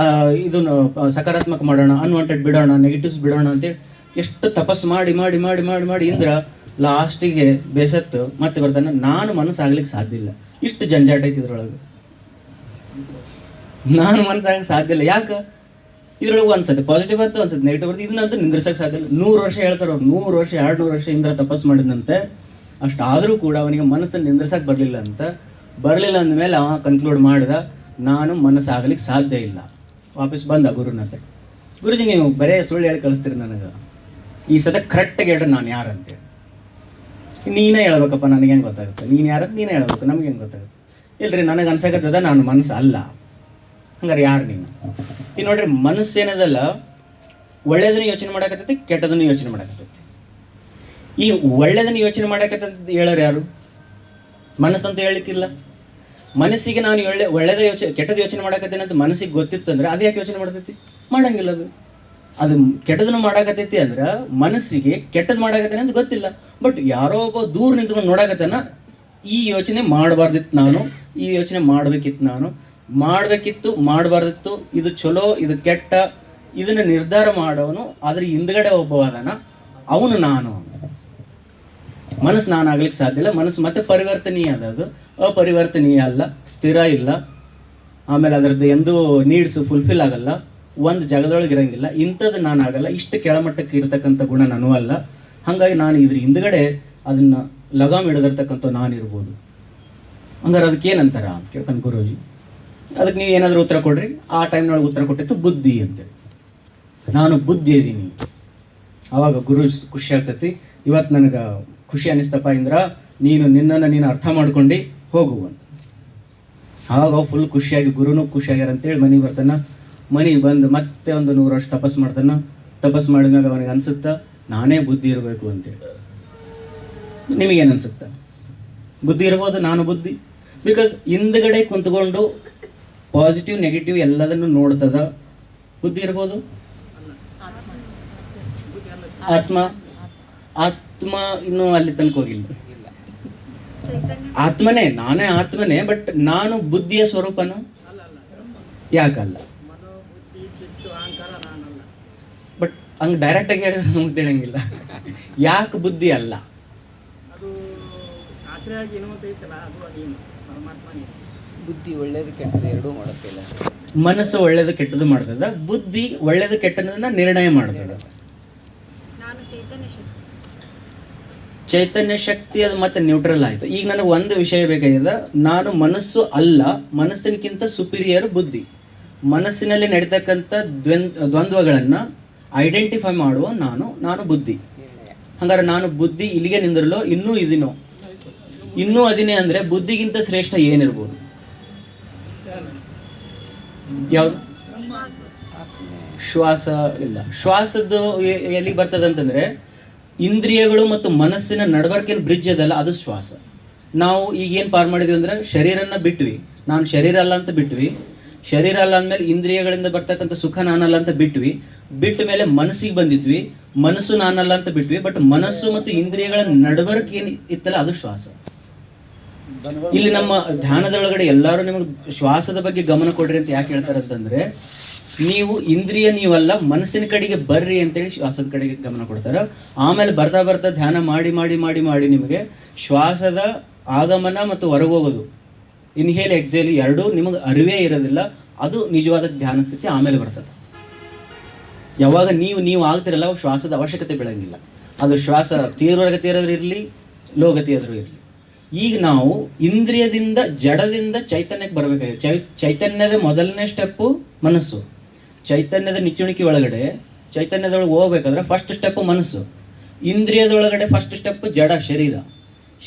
ಇದನ್ನು ಸಕಾರಾತ್ಮಕ ಮಾಡೋಣ, ಅನ್ವಾಂಟೆಡ್ ಬಿಡೋಣ, ನೆಗೆಟಿವ್ಸ್ ಬಿಡೋಣ ಅಂತೇಳಿ ಎಷ್ಟು ತಪಸ್ಸು ಮಾಡಿ ಮಾಡಿ ಮಾಡಿ ಮಾಡಿ ಮಾಡಿ ಇಂದ್ರ ಲಾಸ್ಟಿಗೆ ಬೇಸತ್ತು ಮತ್ತೆ ಬರ್ತಾನೆ, ನಾನು ಮನಸ್ಸಾಗ್ಲಿಕ್ಕೆ ಸಾಧ್ಯ ಇಲ್ಲ. ಇಷ್ಟು ಜಂಜಾಟ ಐತಿ ಇದ್ರೊಳಗೆ, ನಾನು ಮನಸ್ಸಾಗಕ್ಕೆ ಸಾಧ್ಯ ಇಲ್ಲ. ಯಾಕೆ? ಇದ್ರೊಳಗೆ ಒಂದ್ಸತಿ ಪಾಸಿಟಿವ್ ಬರ್ತದೆ, ಒಂದ್ಸತಿ ನೆಗೆಟಿವ್ ಬರ್ತದೆ. ಇದನ್ನಂತೂ ನಿಂದ್ರಿಸಕ್ಕೆ ಸಾಧ್ಯ ಇಲ್ಲ. 100 ವರ್ಷ ಹೇಳ್ತಾರೆ ಅವ್ರು, 100 ವರ್ಷ 200 ವರ್ಷ ಇಂದ್ರ ತಪಸ್ಸು ಮಾಡಿದಂತೆ. ಅಷ್ಟಾದರೂ ಕೂಡ ಅವನಿಗೆ ಮನಸ್ಸನ್ನು ನಿಂದ್ರಿಸಕ್ಕೆ ಬರಲಿಲ್ಲ ಅಂತ. ಬರಲಿಲ್ಲ ಅಂದಮೇಲೆ ಅವ ಕನ್ಕ್ಲೂಡ್ ಮಾಡಿದ, ನಾನು ಮನಸ್ಸಾಗಲಿಕ್ಕೆ ಸಾಧ್ಯ ಇಲ್ಲ. ವಾಪಸ್ ಬಂದ ಗುರುನ ಹತ್ರ. ಗುರುಜಿ, ನೀವು ಬರೇ ಸುಳ್ಳು ಹೇಳಿ ಕಳಿಸ್ತೀರಿ ನನಗೆ, ಈ ಸದ ಕರೆಕ್ಟಾಗಿ ಹೇಳ್ರಿ ನಾನು ಯಾರಂತೆ. ನೀನೇ ಹೇಳ್ಬೇಕಪ್ಪ, ನನಗೆ ಹೆಂಗೆ ಗೊತ್ತಾಗುತ್ತೆ? ನೀನು ಯಾರಂತ ನೀನೇ ಹೇಳ್ಬೇಕು, ನಮ್ಗೆ ಹೆಂಗೆ ಗೊತ್ತಾಗುತ್ತೆ? ಇಲ್ರಿ, ನನಗೆ ಅನ್ಸಕತ್ತದ ನಾನು ಮನಸ್ಸು ಅಲ್ಲ. ಹಂಗಾರೆ ಯಾರು ನೀನು? ಈಗ ನೋಡ್ರಿ, ಮನಸ್ಸೇನದಲ್ಲ, ಒಳ್ಳೇದನ್ನು ಯೋಚನೆ ಮಾಡಕತ್ತೈತಿ, ಕೆಟ್ಟದನ್ನು ಯೋಚನೆ ಮಾಡಕತ್ತೈತಿ. ಈ ಒಳ್ಳೇದನ್ನು ಯೋಚನೆ ಮಾಡಕತ್ತಂತ ಹೇಳೋರು ಯಾರು? ಮನಸ್ಸಂತ ಹೇಳಲಿಕ್ಕಿಲ್ಲ. ಮನಸ್ಸಿಗೆ ನಾನು ಒಳ್ಳೇದ ಕೆಟ್ಟದ ಯೋಚನೆ ಮಾಡಕತ್ತೇನೆ ಅಂತ ಮನಸ್ಸಿಗೆ ಗೊತ್ತಿತ್ತಂದ್ರೆ ಅದು ಯಾಕೆ ಯೋಚನೆ ಮಾಡ್ತೈತಿ? ಮಾಡಂಗಿಲ್ಲ. ಅದು ಕೆಟ್ಟದನ್ನು ಮಾಡಾಕತ್ತೈತಿ ಅಂದ್ರೆ ಮನಸ್ಸಿಗೆ ಕೆಟ್ಟದ್ದು ಮಾಡಾಕತ್ತೇನೆ ಅಂತ ಗೊತ್ತಿಲ್ಲ. ಬಟ್ ಯಾರೋ ಒಬ್ಬ ದೂರ ನಿಂತ್ಕೊಂಡು ನೋಡಾಕತ್ತಾನ, ಈ ಯೋಚನೆ ಮಾಡಬಾರ್ದಿತ್ತು ನಾನು, ಈ ಯೋಚನೆ ಮಾಡಬೇಕಿತ್ತು ನಾನು, ಮಾಡಬೇಕಿತ್ತು ಮಾಡಬಾರ್ದಿತ್ತು, ಇದು ಚಲೋ ಇದು ಕೆಟ್ಟ, ಇದನ್ನು ನಿರ್ಧಾರ ಮಾಡೋನು ಅದ್ರ ಹಿಂದ್ಗಡೆ ಒಬ್ಬವಾದನ, ಅವನು ನಾನು. ಮನಸ್ಸು ನಾನು ಆಗ್ಲಿಕ್ಕೆ ಸಾಧ್ಯ ಇಲ್ಲ. ಮನಸ್ಸು ಮತ್ತೆ ಪರಿವರ್ತನೀಯ ಅದ, ಅದು ಅಪರಿವರ್ತನೀಯ ಅಲ್ಲ, ಸ್ಥಿರ ಇಲ್ಲ. ಆಮೇಲೆ ಅದರದ್ದು ಎಂದೂ ನೀಡ್ಸು ಫುಲ್ಫಿಲ್ ಆಗಲ್ಲ, ಒಂದು ಜಾಗದೊಳಗೆ ಇರಂಗಿಲ್ಲ. ಇಂಥದ್ದು ನಾನು ಆಗಲ್ಲ, ಇಷ್ಟು ಕೆಳಮಟ್ಟಕ್ಕೆ ಇರತಕ್ಕಂಥ ಗುಣ ನನೂ ಅಲ್ಲ. ಹಾಗಾಗಿ ನಾನು ಇದ್ರ ಹಿಂದ್ಗಡೆ ಅದನ್ನು ಲಗಾಮ್ ಹಿಡಿದಿರ್ತಕ್ಕಂಥ ನಾನು ಇರ್ಬೋದು. ಹಂಗಾರೆ ಅದಕ್ಕೆ ಏನಂತಾರ ಅಂತ ಕೇಳ್ತಾನೆ ಗುರೂಜಿ. ಅದಕ್ಕೆ ನೀವು ಏನಾದರೂ ಉತ್ತರ ಕೊಡ್ರಿ. ಆ ಟೈಮ್ನೊಳಗೆ ಉತ್ತರ ಕೊಟ್ಟಿತ್ತು ಬುದ್ಧಿ ಅಂತೇಳಿ. ನಾನು ಬುದ್ಧಿ ಇದ್ದೀನಿ. ಆವಾಗ ಗುರು ಖುಷಿ ಆಗ್ತೈತಿ. ಇವತ್ತು ನನಗೆ ಖುಷಿ ಅನ್ನಿಸ್ತಪ್ಪ ಇಂದ್ರ, ನಿನ್ನನ್ನು ನೀನು ಅರ್ಥ ಮಾಡ್ಕೊಂಡು ಹೋಗು ಅಂತ. ಆವಾಗ ಫುಲ್ ಖುಷಿಯಾಗಿ, ಗುರುನೂ ಖುಷಿಯಾಗ್ಯಾರ ಅಂತೇಳಿ ಮನೆಗೆ ಬರ್ತಾನೆ. ಮನೆಗೆ ಬಂದು ಮತ್ತೆ ಒಂದು 100 ವರ್ಷ ತಪಸ್ಸು ಮಾಡ್ತಾನೆ. ತಪಸ್ಸು ಮಾಡಿದಾಗ ಅವನಿಗೆ ಅನಿಸುತ್ತಾ ನಾನೇ ಬುದ್ಧಿ ಇರಬೇಕು ಅಂತೇಳಿ. ನಿಮಗೇನು ಅನಿಸುತ್ತಾ? ಬುದ್ಧಿ ಇರ್ಬೋದು, ನಾನು ಬುದ್ಧಿ. ಬಿಕಾಸ್ ಹಿಂದ್ಗಡೆ ಕುಂತ್ಕೊಂಡು ಪಾಸಿಟಿವ್ ನೆಗೆಟಿವ್ ಎಲ್ಲದನ್ನು ನೋಡ್ತದ. ಬುದ್ಧಿ ಇರ್ಬೋದು. ಆತ್ಮ ಇನ್ನೂ ಅಲ್ಲಿ ತನಕ ಹೋಗಿಲ್ಲ. ಆತ್ಮನೇ, ನಾನೇ ಆತ್ಮನೇ. ಬಟ್ ನಾನು ಬುದ್ಧಿಯ ಸ್ವರೂಪನು ಯಾಕಲ್ಲ? ಬಟ್ ಹಂಗೆ ಡೈರೆಕ್ಟಾಗಿ ಹೇಳಿದ್ರೆ ನಮ್ಗೆ ತಿಳಿಯಂಗಿಲ್ಲ. ಯಾಕೆ ಬುದ್ಧಿ ಅಲ್ಲ? ಬುದ್ಧಿ ಒಳ್ಳೇದು ಕೆಟ್ಟದ್ದು ಎರಡೂ ಮಾಡುತ್ತಿಲ್ಲ. ಮನಸ್ಸು ಒಳ್ಳೇದು ಕೆಟ್ಟದ್ದು ಮಾಡ್ತದ, ಬುದ್ಧಿ ಒಳ್ಳೇದು ಕೆಟ್ಟದನ್ನ ನಿರ್ಣಯ ಮಾಡ್ತದ. ಚೈತನ್ಯ ಶಕ್ತಿ ಅದು ಮತ್ತೆ ನ್ಯೂಟ್ರಲ್ ಆಯಿತು. ಈಗ ನನಗೆ ಒಂದು ವಿಷಯ ಬೇಕಾಗಿದೆ, ನಾನು ಮನಸ್ಸು ಅಲ್ಲ, ಮನಸ್ಸಿನಕ್ಕಿಂತ ಸುಪೀರಿಯರ್ ಬುದ್ಧಿ. ಮನಸ್ಸಿನಲ್ಲಿ ನಡೀತಕ್ಕಂಥ ದ್ವಂದ್ವಗಳನ್ನು ಐಡೆಂಟಿಫೈ ಮಾಡುವ ನಾನು ಬುದ್ಧಿ. ಹಂಗಾರೆ ನಾನು ಬುದ್ಧಿ ಇಲ್ಲಿಗೆ ನಿಂದಿರಲು ಇನ್ನೂ ಅದಿನೇ ಅಂದರೆ ಬುದ್ಧಿಗಿಂತ ಶ್ರೇಷ್ಠ ಏನಿರ್ಬೋದು? ಯಾವುದು? ಶ್ವಾಸ ಇಲ್ಲ. ಶ್ವಾಸದ್ದು ಎಲ್ಲಿಗೆ ಬರ್ತದೆ ಅಂತಂದರೆ, ಇಂದ್ರಿಯಗಳು ಮತ್ತು ಮನಸ್ಸಿನ ನಡವರ್ಕಿನ ಬ್ರಿಡ್ಜ್ ಅದಲ್ಲ, ಅದು ಶ್ವಾಸ. ನಾವು ಈಗೇನು ಪಾರು ಮಾಡಿದ್ವಿ ಅಂದರೆ ಶರೀರನ ಬಿಟ್ವಿ, ನಾನು ಶರೀರ ಅಲ್ಲ ಅಂತ ಬಿಟ್ವಿ. ಶರೀರ ಅಲ್ಲ ಅಂದಮೇಲೆ ಇಂದ್ರಿಯಗಳಿಂದ ಬರ್ತಕ್ಕಂಥ ಸುಖ ನಾನಲ್ಲ ಅಂತ ಬಿಟ್ವಿ. ಬಿಟ್ಟ ಮೇಲೆ ಮನಸ್ಸಿಗೆ ಬಂದಿದ್ವಿ, ಮನಸ್ಸು ನಾನಲ್ಲ ಅಂತ ಬಿಟ್ವಿ. ಬಟ್ ಮನಸ್ಸು ಮತ್ತು ಇಂದ್ರಿಯಗಳ ನಡವಳಿಕೆ ಏನು ಇತ್ತಲ್ಲ ಅದು ಶ್ವಾಸ. ಇಲ್ಲಿ ನಮ್ಮ ಧ್ಯಾನದೊಳಗಡೆ ಎಲ್ಲರೂ ನಿಮಗೆ ಶ್ವಾಸದ ಬಗ್ಗೆ ಗಮನ ಕೊಡ್ರಿ ಅಂತ ಯಾಕೆ ಹೇಳ್ತಾರೆ ಅಂತಂದ್ರೆ, ನೀವು ಇಂದ್ರಿಯ ನೀವಲ್ಲ, ಮನಸ್ಸಿನ ಕಡೆಗೆ ಬರ್ರಿ ಅಂತೇಳಿ ಶ್ವಾಸದ ಕಡೆಗೆ ಗಮನ ಕೊಡ್ತಾರೆ. ಆಮೇಲೆ ಬರ್ತಾ ಬರ್ತಾ ಧ್ಯಾನ ಮಾಡಿ ಮಾಡಿ ಮಾಡಿ ಮಾಡಿ ನಿಮಗೆ ಶ್ವಾಸದ ಆಗಮನ ಮತ್ತು ಹೊರಗೋಗೋದು, ಇನ್ಹೇಲ್ ಎಕ್ಸೇಲ್ ಎರಡೂ ನಿಮಗೆ ಅರಿವೇ ಇರೋದಿಲ್ಲ. ಅದು ನಿಜವಾದ ಧ್ಯಾನ ಸ್ಥಿತಿ ಆಮೇಲೆ ಬರ್ತದೆ. ಯಾವಾಗ ನೀವು ಆಗ್ತಿರಲ್ಲ ಅವಾಗ ಶ್ವಾಸದ ಅವಶ್ಯಕತೆ ಬೆಳಂಗಿಲ್ಲ. ಅದು ಶ್ವಾಸ ತೀವ್ರಗತಿಯಾದ್ರೂ ಇರಲಿ, ಲೋಗತಿಯಾದ್ರೂ ಇರಲಿ. ಈಗ ನಾವು ಇಂದ್ರಿಯದಿಂದ ಜಡದಿಂದ ಚೈತನ್ಯಕ್ಕೆ ಬರಬೇಕಾಗಿದೆ. ಚೈತನ್ಯದ ಮೊದಲನೇ ಸ್ಟೆಪ್ಪು ಮನಸ್ಸು. ಚೈತನ್ಯದ ನಿಚ್ಚುಣಿಕೆ ಒಳಗಡೆ ಚೈತನ್ಯದೊಳಗೆ ಹೋಗ್ಬೇಕಾದ್ರೆ ಫಸ್ಟ್ ಸ್ಟೆಪ್ಪು ಮನಸ್ಸು. ಇಂದ್ರಿಯದೊಳಗಡೆ ಫಸ್ಟ್ ಸ್ಟೆಪ್ ಜಡ ಶರೀರ.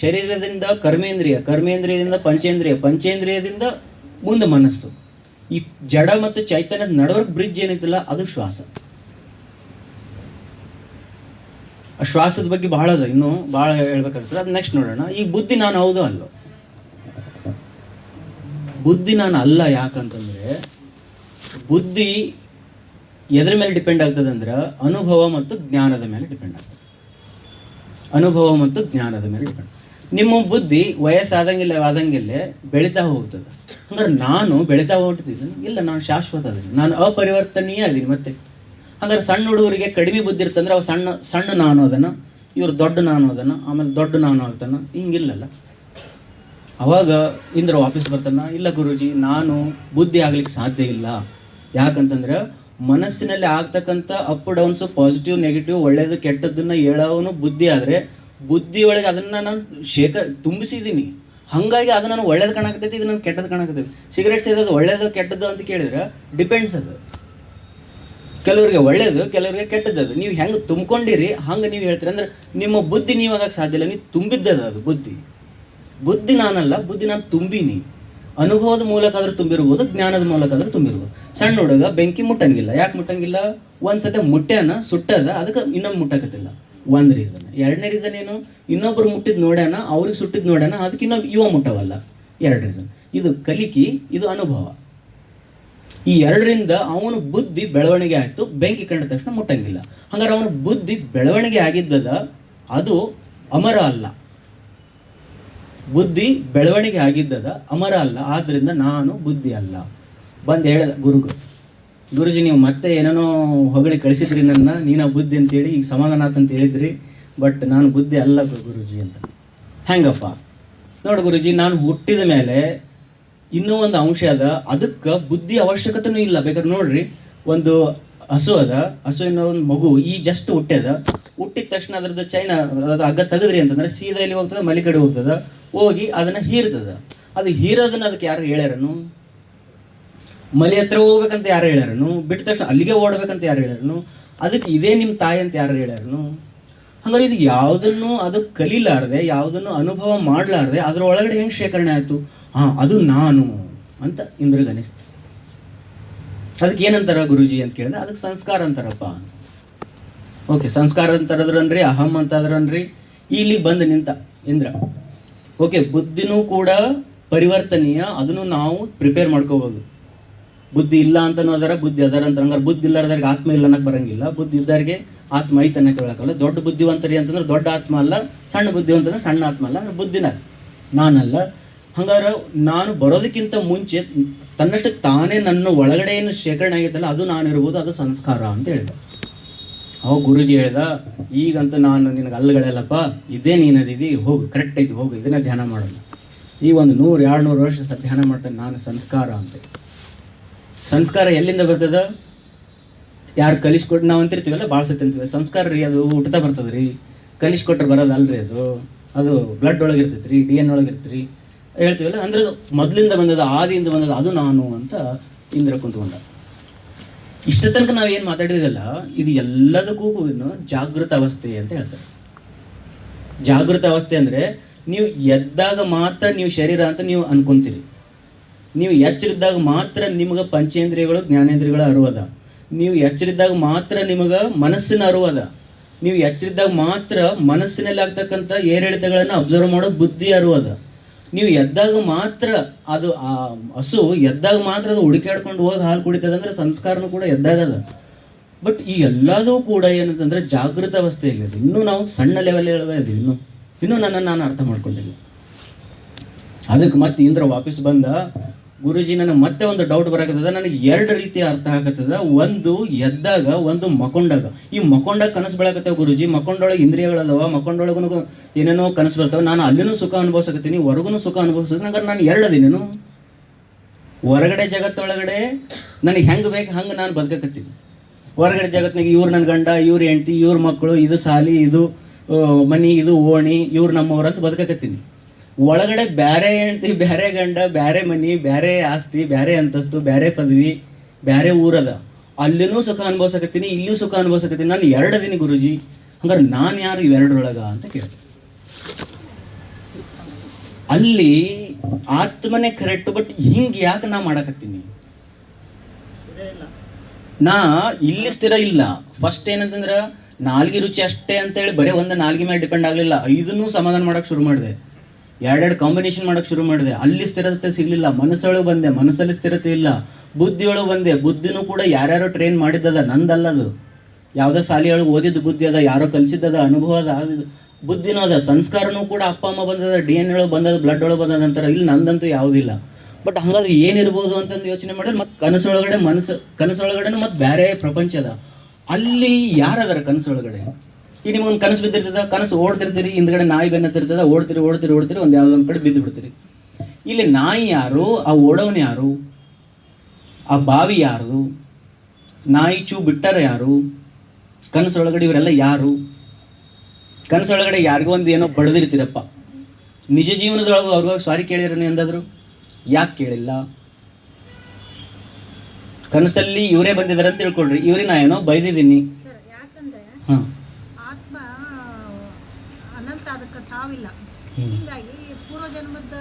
ಶರೀರದಿಂದ ಕರ್ಮೇಂದ್ರಿಯ, ಕರ್ಮೇಂದ್ರಿಯದಿಂದ ಪಂಚೇಂದ್ರಿಯ, ಪಂಚೇಂದ್ರಿಯದಿಂದ ಮುಂದೆ ಮನಸ್ಸು. ಈ ಜಡ ಮತ್ತು ಚೈತನ್ಯದ ನಡವರ್ಕ್ ಬ್ರಿಡ್ಜ್ ಏನೈತಲ್ಲ ಅದು ಶ್ವಾಸ. ಆ ಶ್ವಾಸದ ಬಗ್ಗೆ ಬಹಳ ಅದ, ಇನ್ನೂ ಭಾಳ ಹೇಳ್ಬೇಕಾಗ್ತದೆ. ಅದು ನೆಕ್ಸ್ಟ್ ನೋಡೋಣ. ಈ ಬುದ್ಧಿ ನಾನು ಹೌದು ಅಲ್ಲೋ? ಬುದ್ಧಿ ನಾನು ಅಲ್ಲ. ಯಾಕಂತಂದರೆ ಬುದ್ಧಿ ಎದ್ರ ಮೇಲೆ ಡಿಪೆಂಡ್ ಆಗ್ತದೆ ಅಂದ್ರೆ ಅನುಭವ ಮತ್ತು ಜ್ಞಾನದ ಮೇಲೆ ಡಿಪೆಂಡ್ ಆಗ್ತದೆ. ಅನುಭವ ಮತ್ತು ಜ್ಞಾನದ ಮೇಲೆ ಡಿಪೆಂಡ್. ನಿಮ್ಮ ಬುದ್ಧಿ ವಯಸ್ಸಾದಂಗಿಲ್ಲೇ ಬೆಳೀತಾ ಹೋಗ್ತದೆ. ಹಂಗಾರೆ ನಾನು ಬೆಳೀತಾ ಹೋಗ್ತಿದ್ದೀನಿ ಇಲ್ಲ, ನಾನು ಶಾಶ್ವತ ಅದೀನಿ, ನಾನು ಅಪರಿವರ್ತನೀಯ ಅದೀನಿ. ಮತ್ತೆ ಹಂಗಾರೆ ಸಣ್ಣ ಹುಡುಗರಿಗೆ ಕಡಿಮೆ ಬುದ್ಧಿ ಇರ್ತಂದ್ರೆ ಅವು ಸಣ್ಣ ನಾನು ಅದನ್ನು, ಇವ್ರು ದೊಡ್ಡ ನಾನು ಅದನ್ನು, ಆಮೇಲೆ ದೊಡ್ಡ ನಾನು ಆಗ್ತಾನೆ, ಹಿಂಗಿಲ್ಲಲ್ಲ. ಅವಾಗ ಇಂದ್ರ ವಾಪಸ್ ಬರ್ತಾನ, ಇಲ್ಲ ಗುರೂಜಿ ನಾನು ಬುದ್ಧಿ ಆಗ್ಲಿಕ್ಕೆ ಸಾಧ್ಯ ಇಲ್ಲ. ಯಾಕಂತಂದ್ರೆ ಮನಸ್ಸಿನಲ್ಲಿ ಆಗ್ತಕ್ಕಂಥ ಅಪ್ ಡೌನ್ಸು, ಪಾಸಿಟಿವ್ ನೆಗೆಟಿವ್, ಒಳ್ಳೇದು ಕೆಟ್ಟದ್ದನ್ನು ಹೇಳೋನು ಬುದ್ಧಿ. ಆದರೆ ಬುದ್ಧಿ ಒಳಗೆ ಅದನ್ನು ನಾನು ತುಂಬಿಸಿದ್ದೀನಿ. ಹಾಗಾಗಿ ಅದು ನಾನು ಒಳ್ಳೇದು ಕಾಣಕತ್ತೈತಿ, ಇದು ನಾನು ಕೆಟ್ಟದ್ದು ಕಾಣಕತ್ತೈತಿ. ಸಿಗರೇಟ್ ಸೇದೋದು ಒಳ್ಳೇದು ಕೆಟ್ಟದ್ದು ಅಂತ ಕೇಳಿದ್ರೆ ಡಿಪೆಂಡ್ಸ್ ಅದು. ಕೆಲವರಿಗೆ ಒಳ್ಳೇದು, ಕೆಲವರಿಗೆ ಕೆಟ್ಟದ್ದು. ಅದು ನೀವು ಹೆಂಗೆ ತುಂಬ್ಕೊಂಡಿರಿ ಹಂಗೆ ನೀವು ಹೇಳ್ತೀರಿ. ಅಂದ್ರೆ ನಿಮ್ಮ ಬುದ್ಧಿ ನೀವು ಆಗಕ್ಕೆ ಸಾಧ್ಯ ಇಲ್ಲ, ನೀವು ತುಂಬಿದ್ದದು ಅದು ಬುದ್ಧಿ. ಬುದ್ಧಿ ನಾನಲ್ಲ, ಬುದ್ಧಿ ನಾನು ತುಂಬಿನಿ. ಅನುಭವದ ಮೂಲಕ ಆದರೂ ತುಂಬಿರ್ಬೋದು, ಜ್ಞಾನದ ಮೂಲಕ ಆದರೂ ತುಂಬಿರ್ಬೋದು. ಸಣ್ಣ ಹುಡುಗ ಬೆಂಕಿ ಮುಟ್ಟಂಗಿಲ್ಲ. ಯಾಕೆ ಮುಟ್ಟಂಗಿಲ್ಲ? ಒಂದು ಸತಿ ಮುಟ್ಟ್ಯಾನ, ಸುಟ್ಟದ, ಅದಕ್ಕೆ ಇನ್ನೊಂದು ಮುಟ್ಟಕತ್ತಿಲ್ಲ. ಒಂದು ರೀಸನ್. ಎರಡನೇ ರೀಸನ್ ಏನು? ಇನ್ನೊಬ್ಬರು ಮುಟ್ಟಿದ್ದು ನೋಡ್ಯಾನ, ಅವ್ರಿಗೆ ಸುಟ್ಟಿದ್ದು ನೋಡ್ಯಾನ, ಅದಕ್ಕೆ ಇವ ಮುಟ್ಟವಲ್ಲ. ಎರಡು ರೀಸನ್. ಇದು ಕಲಿಕೆ, ಇದು ಅನುಭವ. ಈ ಎರಡರಿಂದ ಅವನ ಬುದ್ಧಿ ಬೆಳವಣಿಗೆ ಆಯಿತು. ಬೆಂಕಿ ಕಂಡ ತಕ್ಷಣ ಮುಟ್ಟಂಗಿಲ್ಲ. ಹಂಗಾರೆ ಅವನ ಬುದ್ಧಿ ಬೆಳವಣಿಗೆ ಆಗಿದ್ದದ, ಅದು ಅಮರ ಅಲ್ಲ. ಬುದ್ಧಿ ಬೆಳವಣಿಗೆ ಆಗಿದ್ದದ, ಅಮರ ಅಲ್ಲ. ಆದ್ದರಿಂದ ನಾನು ಬುದ್ಧಿ ಅಲ್ಲ. ಬಂದು ಹೇಳ್ದ ಗುರುಜಿ ನೀವು ಮತ್ತೆ ಏನೇನೋ ಹೊಗಳಿ ಕಳಿಸಿದ್ರಿ ನನ್ನ, ನೀನು ಬುದ್ಧಿ ಅಂತೇಳಿ ಈಗ ಸಮಾಧಾನ ಅಂತ ಹೇಳಿದ್ರಿ, ಬಟ್ ನಾನು ಬುದ್ಧಿ ಅಲ್ಲ ಗುರುಜಿ ಅಂತ. ಹೆಂಗಪ್ಪ? ನೋಡು ಗುರುಜಿ, ನಾನು ಹುಟ್ಟಿದ ಮೇಲೆ ಇನ್ನೂ ಒಂದು ಅಂಶ ಅದ, ಅದಕ್ಕೆ ಬುದ್ಧಿ ಅವಶ್ಯಕತೆನೂ ಇಲ್ಲ. ಬೇಕಾದ್ರೆ ನೋಡ್ರಿ, ಒಂದು ಹಸು ಅದ, ಹಸುವಿನ ಒಂದು ಮಗು ಈ ಜಸ್ಟ್ ಹುಟ್ಟಿದ ತಕ್ಷಣ ಅದ್ರದ್ದು ಚೈನ ಅದು ಹಗ್ಗ ತೆಗೆದ್ರಿ ಅಂತಂದ್ರೆ ಸೀದಾ ಎಲ್ಲಿ ಹೋಗ್ತದೆ? ಮಲಿ ಕಡೆ ಹೋಗ್ತದೆ. ಹೋಗಿ ಅದನ್ನು ಹೀರ್ತದ. ಅದು ಹೀರೋದನ್ನ ಅದಕ್ಕೆ ಯಾರು ಹೇಳ್ಯಾರನು? ಮಲಿ ಹತ್ರ ಹೋಗ್ಬೇಕಂತ ಯಾರು ಹೇಳ್ಯಾರನು? ಬಿಟ್ಟ ತಕ್ಷಣ ಅಲ್ಲಿಗೆ ಓಡ್ಬೇಕಂತ ಯಾರು ಹೇಳ್ಯಾರನು? ಅದಕ್ಕೆ ಇದೇ ನಿಮ್ಮ ತಾಯಿ ಅಂತ ಯಾರು ಹೇಳ್ಯಾರನು? ಹಂಗಾರೆ ಇದು ಯಾವುದನ್ನು ಅದು ಕಲೀಲಾರ್ದೆ, ಯಾವುದನ್ನು ಅನುಭವ ಮಾಡಲಾರ್ದೆ ಅದರೊಳಗಡೆ ಹೆಂಗೆ ಶೇಖರಣೆ ಆಯಿತು? ಅದು ನಾನು ಅಂತ ಇಂದ್ರಿಗೆ ಅನಿಸ್ತು. ಅದಕ್ಕೆ ಏನಂತಾರ ಗುರುಜಿ ಅಂತ ಕೇಳಿದ್ರೆ, ಅದಕ್ಕೆ ಸಂಸ್ಕಾರ ಅಂತಾರಪ್ಪ. ಓಕೆ, ಸಂಸ್ಕಾರ ಅಂತಾರದ್ರನ್ರಿ, ಅಹಂ ಅಂತಾದ್ರನ್ರಿ. ಇಲ್ಲಿಗೆ ಬಂದು ನಿಂತ ಇಂದ್ರ. ಓಕೆ, ಬುದ್ಧಿನೂ ಕೂಡ ಪರಿವರ್ತನೀಯ, ಅದನ್ನು ನಾವು ಪ್ರಿಪೇರ್ ಮಾಡ್ಕೋಬೋದು. ಬುದ್ಧಿ ಇಲ್ಲ ಅಂತನೂ ಅದರ, ಬುದ್ಧಿ ಅದರ ಅಂತ. ಹಂಗಾರೆ ಬುದ್ಧಿ ಇಲ್ಲಾರ್ದವ್ರಿಗೆ ಆತ್ಮ ಇಲ್ಲ ಅನ್ನಕ್ಕೆ ಬರಂಗಿಲ್ಲ, ಬುದ್ಧಿ ಇದ್ದವ್ರಿಗೆ ಆತ್ಮ ಐತೆ ಅನ್ನಕ್ಕೆ ಹೇಳಕ್ಕಲ್ಲ. ದೊಡ್ಡ ಬುದ್ಧಿವಂತರಿ ಅಂತಂದ್ರೆ ದೊಡ್ಡ ಆತ್ಮ ಅಲ್ಲ, ಸಣ್ಣ ಬುದ್ಧಿವಂತಂದ್ರೆ ಸಣ್ಣ ಆತ್ಮ ಅಲ್ಲ, ಅಂದ್ರೆ ಬುದ್ಧಿನ ನಾನಲ್ಲ. ಹಂಗಾರೆ ನಾನು ಬರೋದಕ್ಕಿಂತ ಮುಂಚೆ ತನ್ನಷ್ಟು ತಾನೇ ನನ್ನ ಒಳಗಡೆ ಏನು ಶೇಖರಣೆ ಆಗೈತಲ್ಲ ಅದು ನಾನಿರ್ಬೋದು, ಅದು ಸಂಸ್ಕಾರ ಅಂತ ಹೇಳಿದ. ಅವಾಗ ಗುರುಜಿ ಹೇಳ್ದ, ಈಗಂತೂ ನಾನು ನಿನಗೆ ಅಲ್ಲಗಳೆಲ್ಲಪ್ಪ, ಇದೇ ನೀನದಿದಿ, ಹೋಗು, ಕರೆಕ್ಟ್ ಐತಿ, ಹೋಗು, ಇದನ್ನೇ ಧ್ಯಾನ ಮಾಡೋಣ. ಈ ಒಂದು 100-200 ವರ್ಷ ಧ್ಯಾನ ಮಾಡ್ತಾನೆ ನಾನು ಸಂಸ್ಕಾರ ಅಂತ. ಸಂಸ್ಕಾರ ಎಲ್ಲಿಂದ ಬರ್ತದ? ಯಾರು ಕಲಿಸ್ಕೊಟ್ಟು ನಾವು ಅಂತಿರ್ತೀವಲ್ಲ, ಭಾಳ ಸತಿ ಅಂತೀವಿ ಸಂಸ್ಕಾರ ರೀ, ಅದು ಹುಟ್ಟತಾ ಬರ್ತದೆ ರೀ, ಕಲಿಸ್ಕೊಟ್ರೆ ಬರೋದಲ್ರಿ, ಅದು ಬ್ಲಡ್ ಒಳಗೆ ಇರ್ತೈತೆ ರೀ, DNA ಒಳಗೆ ಇರ್ತೈತೆ ರೀ ಹೇಳ್ತೀವಲ್ಲ. ಅಂದ್ರೆ ಮೊದಲಿಂದ ಬಂದದ, ಆದಿಯಿಂದ ಬಂದದ, ಅದು ನಾನು ಅಂತ ಇಂದ್ರ ಕುಂತ್ಕೊಂಡ. ಇಷ್ಟ ತನಕ ನಾವು ಏನು ಮಾತಾಡಿದ್ವಲ್ಲ, ಇದು ಎಲ್ಲದಕ್ಕೂ ಜಾಗೃತ ಅವಸ್ಥೆ ಅಂತ ಹೇಳ್ತಾರೆ. ಜಾಗೃತ ಅವಸ್ಥೆ ಅಂದರೆ ನೀವು ಎದ್ದಾಗ ಮಾತ್ರ ನೀವು ಶರೀರ ಅಂತ ನೀವು ಅನ್ಕೊಂತೀರಿ. ನೀವು ಎಚ್ಚರಿದ್ದಾಗ ಮಾತ್ರ ನಿಮಗೆ ಪಂಚೇಂದ್ರಿಯಗಳು ಜ್ಞಾನೇಂದ್ರಿಯಗಳ ಅರಿವದ. ನೀವು ಎಚ್ಚರಿದ್ದಾಗ ಮಾತ್ರ ನಿಮಗೆ ಮನಸ್ಸಿನ ಅರಿವದ. ನೀವು ಎಚ್ಚರಿದ್ದಾಗ ಮಾತ್ರ ಮನಸ್ಸಿನಲ್ಲಿ ಆಗ್ತಕ್ಕಂಥ ಏರಿಳಿತಗಳನ್ನು ಅಬ್ಸರ್ವ್ ಮಾಡೋ ಬುದ್ಧಿ ಅರಿವದ. ನೀವು ಎದ್ದಾಗ ಮಾತ್ರ ಅದು ಆ ಹಸು ಎದ್ದಾಗ ಮಾತ್ರ ಅದು ಹುಡುಕಾಡ್ಕೊಂಡು ಹೋಗಿ ಹಾಲು ಕುಡಿತದೆ ಅಂದರೆ ಸಂಸ್ಕಾರನೂ ಕೂಡ ಎದ್ದಾಗದ. ಬಟ್ ಈ ಎಲ್ಲದೂ ಕೂಡ ಏನಂತಂದರೆ ಜಾಗೃತ ಅವಸ್ಥೆಯಲ್ಲಿ ಅದು. ಇನ್ನೂ ನಾವು ಸಣ್ಣ ಲೆವೆಲ್ ಇದ್ದೀವಿ. ಇನ್ನೂ ನನ್ನನ್ನು ನಾನು ಅರ್ಥ ಮಾಡ್ಕೊಂಡಿಲ್ಲ. ಅದಕ್ಕೆ ಮತ್ತೆ ಇಂದ್ರ ವಾಪಸ್ ಬಂದ, ಗುರುಜಿ ನನಗೆ ಮತ್ತೆ ಒಂದು ಡೌಟ್ ಬರಾಕತ್ತದ, ನನಗೆ 2 ರೀತಿ ಅರ್ಥ ಆಗತ್ತದ. ಒಂದು ಎದ್ದಾಗ, ಒಂದು ಮಕೊಂಡಾಗ. ಈ ಮಕೊಂಡಾಗ ಕನಸು ಬೆಳಕತ್ತವ ಗುರುಜಿ, ಮಕೊಂಡೊಳಗೆ ಇಂದ್ರಿಯಗಳದವ, ಮಕೊಂಡೊಳಗೂ ಏನೇನೋ ಕನಸು ಬರ್ತವೆ. ನಾನು ಅಲ್ಲಿನೂ ಸುಖ ಅನುಭವಿಸಕತ್ತೀನಿ, ಹೊರಗೂ ಸುಖ ಅನುಭವಿಸಕತ್ತೀನಿ. ಹಂಗಾರೆ ನಾನು 2 ಅದಿನೇನು? ಹೊರಗಡೆ ಜಗತ್ತೊಳಗಡೆ ನನಗೆ ಹೆಂಗೆ ಬೇಕು ಹಂಗೆ ನಾನು ಬದುಕಕತ್ತೀನಿ. ಹೊರಗಡೆ ಜಗತ್ತಿನಾಗ ಇವ್ರು ನನ್ನ ಗಂಡ, ಇವ್ರು ಹೆಂಡ್ತಿ, ಇವ್ರ ಮಕ್ಕಳು, ಇದು ಸಾಲಿ, ಇದು ಮನಿ, ಇದು ಓಣಿ, ಇವ್ರು ನಮ್ಮವ್ರಂತ ಬದುಕಕತ್ತೀನಿ. ಒಳಗಡೆ ಬೇರೆ ಹೆಂಡ್ತಿ, ಬೇರೆ ಗಂಡ, ಬೇರೆ ಮನಿ, ಬೇರೆ ಆಸ್ತಿ, ಬೇರೆ ಅಂತಸ್ತು, ಬೇರೆ ಪದವಿ, ಬೇರೆ ಊರದ. ಅಲ್ಲಿನೂ ಸುಖ ಅನುಭವಿಸಕತ್ತೀನಿ, ಇಲ್ಲಿಯೂ ಸುಖ ಅನುಭವಿಸಕತ್ತೀನಿ. ನಾನು 2 ಅದೀನಿ ಗುರುಜಿ, ಹಂಗಾರೆ ನಾನು ಯಾರು ಇವೆರಡರೊಳಗ ಅಂತ ಕೇಳ್ತೀನಿ. ಅಲ್ಲಿ ಆತ್ಮನೇ ಕರೆಕ್ಟ್, ಬಟ್ ಹಿಂಗೆ ಯಾಕೆ ನಾ ಮಾಡಕತ್ತೀನಿ? ನಾ ಇಲ್ಲಿ ಸ್ಥಿರ ಇಲ್ಲ. ಫಸ್ಟ್ ಏನಂತಂದ್ರೆ ನಾಲ್ಗೆ ರುಚಿ ಅಷ್ಟೇ ಅಂತೇಳಿ ಬರೀ ಒಂದು ನಾಲ್ಗೆ ಮೇಲೆ ಡಿಪೆಂಡ್ ಆಗಲಿಲ್ಲ. 5 ಸಮಾಧಾನ ಮಾಡೋಕ್ಕೆ ಶುರು ಮಾಡಿದೆ, 2 ಕಾಂಬಿನೇಷನ್ ಮಾಡೋಕ್ಕೆ ಶುರು ಮಾಡಿದೆ. ಅಲ್ಲಿ ಸ್ಥಿರತೆ ಸಿಗಲಿಲ್ಲ, ಮನಸ್ಸೊಳಗೆ ಬಂದೆ, ಮನಸ್ಸಲ್ಲಿ ಸ್ಥಿರತೆ ಇಲ್ಲ. ಬುದ್ಧಿಯೊಳಗೆ ಬಂದೆ, ಬುದ್ಧಿನೂ ಕೂಡ ಯಾರ್ಯಾರೋ ಟ್ರೈನ್ ಮಾಡಿದ್ದದ, ನಂದಲ್ಲದು. ಯಾವುದೋ ಶಾಲೆಯೊಳಗೆ ಓದಿದ್ದು ಬುದ್ಧಿ ಅದ, ಯಾರೋ ಕಲಿಸಿದ್ದದ, ಅನುಭವ ಅದ, ಅದು ಬುದ್ಧಿನೂ ಅದ. ಸಂಸ್ಕಾರನೂ ಕೂಡ ಅಪ್ಪ ಅಮ್ಮ ಬಂದದ, DNA ಒಳಗೆ ಬಂದದ, ಬ್ಲಡ್ ಒಳಗೆ ಬಂದದ ಅಂತಾರೆ. ಇಲ್ಲಿ ನಂದಂತೂ ಯಾವುದಿಲ್ಲ. ಬಟ್ ಹಂಗಾದ್ರೆ ಏನಿರ್ಬೋದು ಅಂತಂದು ಯೋಚನೆ ಮಾಡಿದ್ರೆ ಮತ್ತೆ ಕನಸೊಳಗಡೆ ಮತ್ತೆ ಬೇರೆ ಪ್ರಪಂಚ ಅದ. ಅಲ್ಲಿ ಯಾರದಾರ ಕನಸೊಳಗಡೆ? ಈಗ ನಿಮ್ಗೊಂದು ಕನಸು ಬಿದ್ದಿರ್ತದ, ಕನಸು ಓಡ್ತಿರ್ತೀರಿ, ಹಿಂದ್ಗಡೆ ನಾಯಿ ಬೆನ್ನತ್ತಿರ್ತದ, ಓಡ್ತೀರಿ ಒಂದು ಯಾವುದೊಂದು ಕಡೆ ಬಿದ್ದು ಬಿಡ್ತೀರಿ. ಇಲ್ಲಿ ನಾಯಿ ಯಾರು, ಆ ಓಡೋನು ಯಾರು, ಆ ಬಾವಿ ಯಾರು, ನಾಯಿ ಚೂ ಬಿಟ್ಟಾರ ಯಾರು, ಕನಸೊಳಗಡೆ ಇವರೆಲ್ಲ ಯಾರು? ಕನಸೊಳಗಡೆ ಯಾರಿಗೋ ಒಂದು ಏನೋ ಬಡ್ದಿರ್ತೀರಪ್ಪ. ನಿಜ ಜೀವನದೊಳಗೆ ಅವ್ರಿಗಾಗಿ ಸಾರಿ ಕೇಳಿರನಿ ಎಂದಾದ್ರು? ಯಾಕೆ ಕೇಳಿಲ್ಲ? ಕನಸಲ್ಲಿ ಇವರೇ ಬಂದಿದ್ದಾರೆ ಅಂತ ತಿಳ್ಕೊಳ್ರಿ, ಇವ್ರಿಗೆ ನಾ ಏನೋ ಬೈದಿದ್ದೀನಿ. ಹಾಂ, ಆತ್ಮ ಅನಂತ, ಅದಕ್ಕೆ ಸಾವಿಲ್ಲ. ಹೀಗಾಗಿ ಪೂರ್ವಜನ್ಮದ